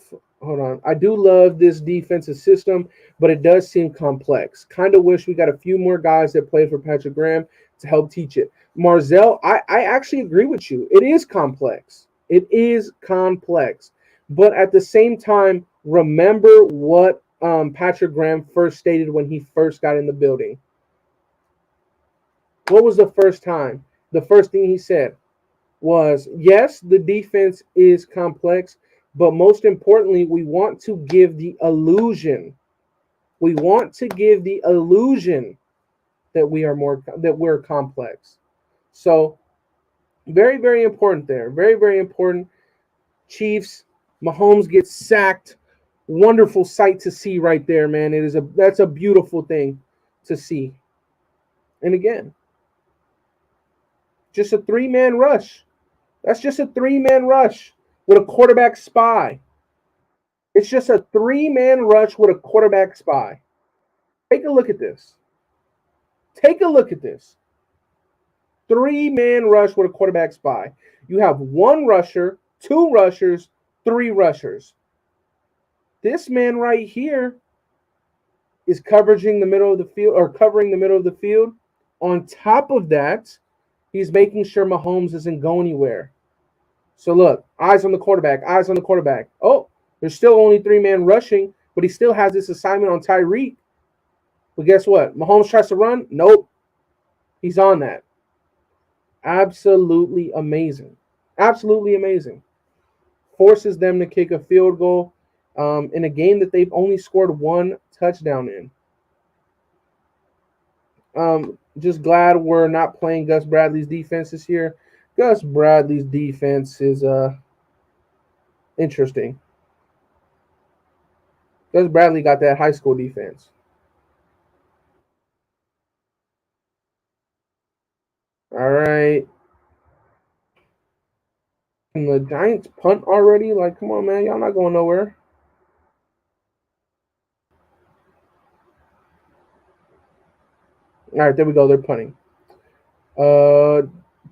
this defensive system, but it does seem complex. Kind of wish we got a few more guys that played for Patrick Graham to help teach it. Marzell, I actually agree with you. It is complex. It is complex. But at the same time, remember what Patrick Graham first stated when he first got in the building. What was the first time? The first thing he said was, yes, the defense is complex, but most importantly, we want to give the illusion. We want to give the illusion that we're complex. So very, very important there. Very, very important. Chiefs, Mahomes gets sacked. Wonderful sight to see right there, man. That's a beautiful thing to see. And again, just a three-man rush. That's just a three-man rush with a quarterback spy. It's just a three-man rush with a quarterback spy. Take a look at this. Take a look at this. Three-man rush with a quarterback spy. You have one rusher, two rushers, three rushers. This man right here is covering the middle of the field. On top of that, he's making sure Mahomes doesn't go anywhere. So look, eyes on the quarterback, eyes on the quarterback. Oh, there's still only three-man rushing, but he still has this assignment on Tyreek. But guess what? Mahomes tries to run. Nope. He's on that. Absolutely amazing. Absolutely amazing. Forces them to kick a field goal in a game that they've only scored one touchdown in. Just glad we're not playing Gus Bradley's defense this year. Gus Bradley's defense is interesting. Gus Bradley got that high school defense. All right. Can the Giants punt already? Like, come on, man. Y'all not going nowhere. All right, there we go. They're punting.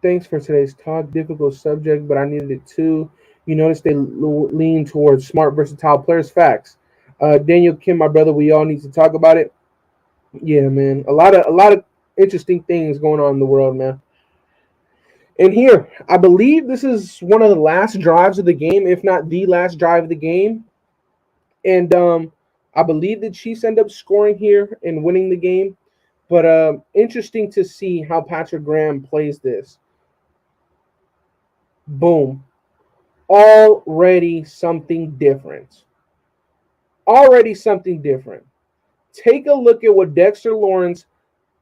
Thanks for today's talk. Difficult subject, but I needed it too. You notice they lean towards smart, versatile players. Facts. Daniel Kim, my brother, we all need to talk about it. Yeah, man. A lot of interesting things going on in the world, man. And here, I believe this is one of the last drives of the game, if not the last drive of the game. And I believe the Chiefs end up scoring here and winning the game. But interesting to see how Patrick Graham plays this. Boom. Already something different. Already something different. Take a look at what Dexter Lawrence,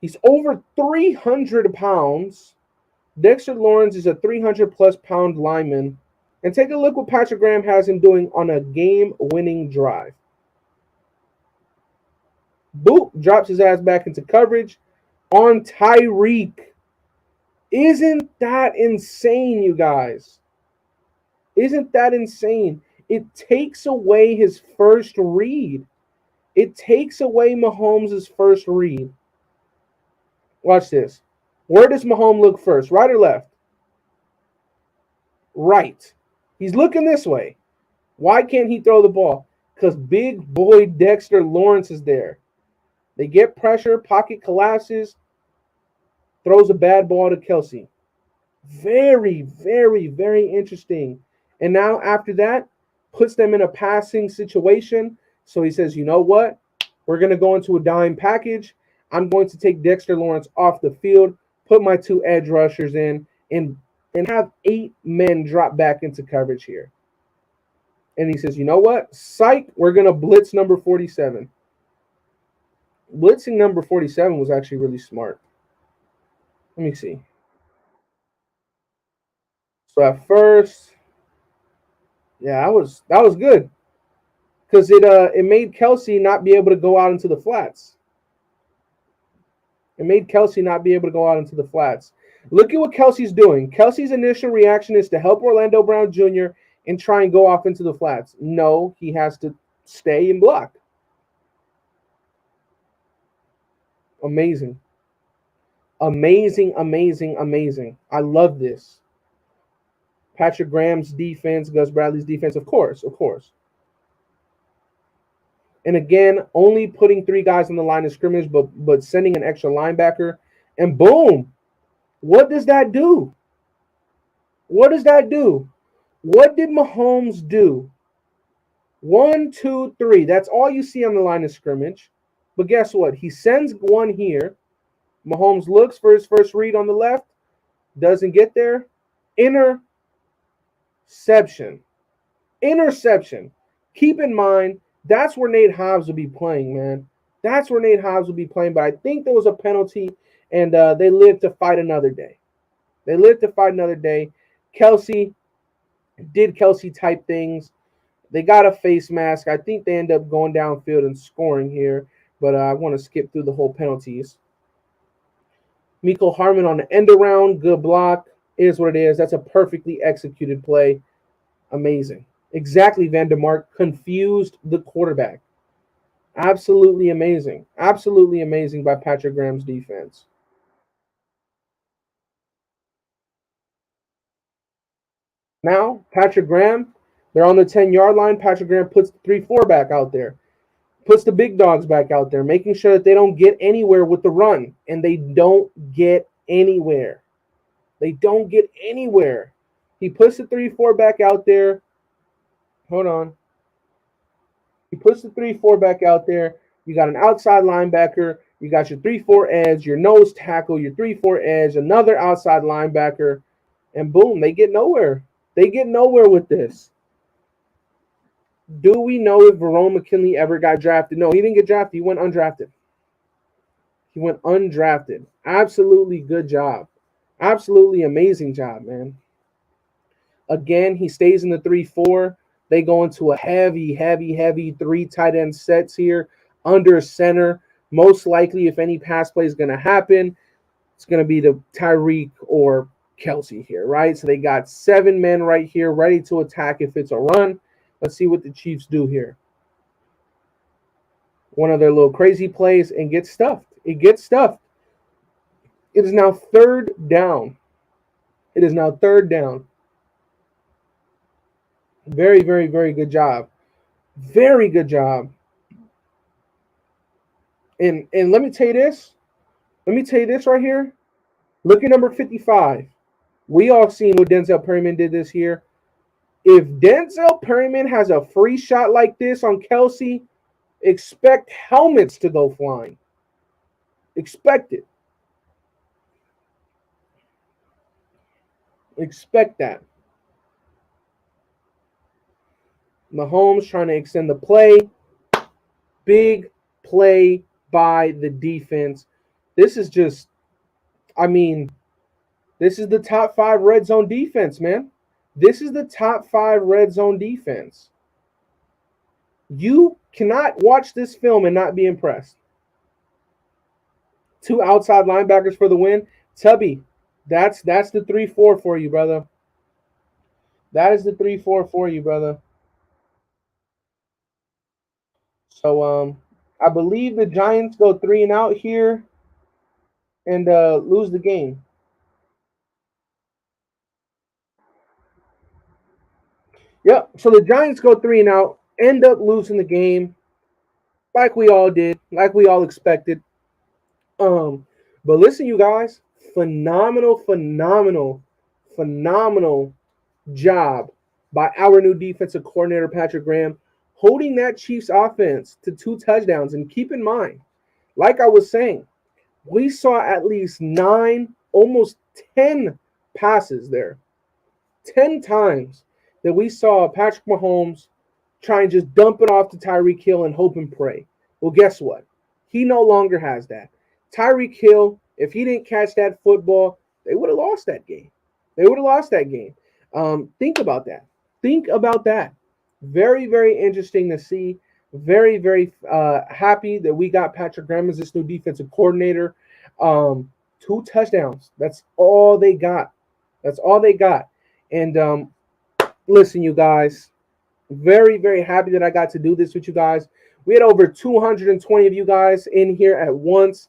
he's over 300 pounds. Dexter Lawrence is a 300-plus pound lineman. And take a look what Patrick Graham has him doing on a game-winning drive. Boop, drops his ass back into coverage on Tyreek. Isn't that insane, you guys? Isn't that insane? It takes away his first read. It takes away Mahomes' first read. Watch this. Where does Mahomes look first? Right or left? Right. He's looking this way. Why can't he throw the ball? Because big boy Dexter Lawrence is there. They get pressure, pocket collapses. throws a bad ball to Kelsey. Very, very, very interesting. And now after that, puts them in a passing situation. So he says, you know what? We're going to go into a dime package. I'm going to take Dexter Lawrence off the field, put my two edge rushers in, and have 8 men drop back into coverage here. And he says, you know what? Psych, we're going to blitz number 47. Blitzing number 47 was actually really smart. Let me see. So at first, yeah, that was good because it made Kelsey not be able to go out into the flats. It made Kelsey not be able to go out into the flats. Look at what Kelsey's doing. Kelsey's initial reaction is to help Orlando Brown Jr. and try and go off into the flats. No, he has to stay and block. Amazing. Amazing, amazing, amazing. I love this. Patrick Graham's defense, Gus Bradley's defense, of course, of course. And again, only putting 3 guys on the line of scrimmage, but sending an extra linebacker. And boom, what does that do? What does that do? What did Mahomes do? 1, 2, 3. That's all you see on the line of scrimmage. But guess what? He sends one here. Mahomes looks for his first read on the left. Doesn't get there. Interception. Keep in mind, that's where Nate Hobbs will be playing, man. That's where Nate Hobbs will be playing. But I think there was a penalty, and they lived to fight another day. Kelsey did Kelsey-type things. They got a face mask. I think they end up going downfield and scoring here. But I want to skip through the whole penalties. Mecole Hardman on the end around. Good block. Is what it is. That's a perfectly executed play. Amazing. Exactly, Vandermark confused the quarterback. Absolutely amazing. Absolutely amazing by Patrick Graham's defense. Now, Patrick Graham, they're on the 10-yard line. Patrick Graham puts the 3-4 back out there. Puts the big dogs back out there, making sure that they don't get anywhere with the run. And they don't get anywhere. He puts the 3-4 back out there. Hold on. He puts the 3-4 back out there. You got an outside linebacker. You got your 3-4 edge, your nose tackle, your 3-4 edge, another outside linebacker. And boom, they get nowhere. With this. Do we know if Verone McKinley ever got drafted? No, he didn't get drafted. He went undrafted. Absolutely good job. Absolutely amazing job, man. Again, he stays in the 3-4. They go into a heavy 3 tight end sets here under center. Most likely, if any pass play is going to happen, it's going to be the Tyreek or Kelsey here, right? So they got 7 men right here ready to attack if it's a run. Let's see what the Chiefs do here. One of their little crazy plays and gets stuffed. It is now 3rd down. Very, very, very good job. Very good job. And let me tell you this. Right here. Look at number 55. We all seen what Denzel Perryman did this year. If Denzel Perryman has a free shot like this on Kelsey, expect helmets to go flying. Expect it. Expect that. Mahomes trying to extend the play. Big play by the defense. This is just, this is the top 5 red zone defense, man. This is the top 5 red zone defense. You cannot watch this film and not be impressed. 2 outside linebackers for the win. Tubby, that's the 3-4 for you, brother. That is the 3-4 for you, brother. So I believe the Giants go 3 and out here and lose the game. Yep. So the Giants go 3 and out, end up losing the game, like we all did, like we all expected. But listen, you guys, Phenomenal, phenomenal, phenomenal job by our new defensive coordinator, Patrick Graham, holding that Chiefs offense to 2 touchdowns. And keep in mind, like I was saying, we saw at least 9, almost 10 passes there. 10 times that we saw Patrick Mahomes try and just dump it off to Tyreek Hill and hope and pray. Well, guess what? He no longer has that. Tyreek Hill, if he didn't catch that football, they would have lost that game. They would have lost that game. Think about that. Think about that. Very, very interesting to see. Very, very happy that we got Patrick Graham as this new defensive coordinator. 2 touchdowns. That's all they got. That's all they got. And listen, you guys, very, very happy that I got to do this with you guys. We had over 220 of you guys in here at once.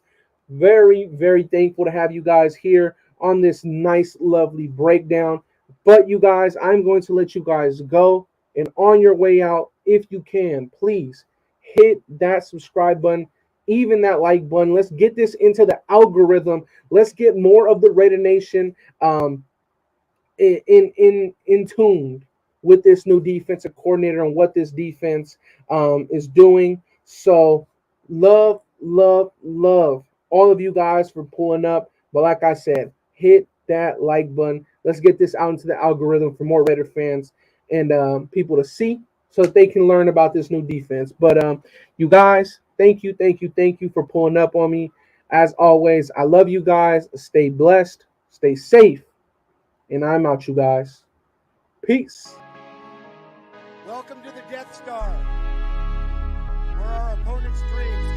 Very, very thankful to have you guys here on this nice, lovely breakdown. But you guys, I'm going to let you guys go. And on your way out, if you can, please hit that subscribe button, even that like button. Let's get this into the algorithm. Let's get more of the Raider Nation in tune with this new defensive coordinator and what this defense is doing. So love all of you guys for pulling up. But like I said, hit that like button. Let's get this out into the algorithm for more Raider fans and people to see so that they can learn about this new defense. But you guys, thank you for pulling up on me. As always, I love you guys. Stay blessed, stay safe, and I'm out, you guys. Peace. Welcome to the Death Star, where our opponent's dreams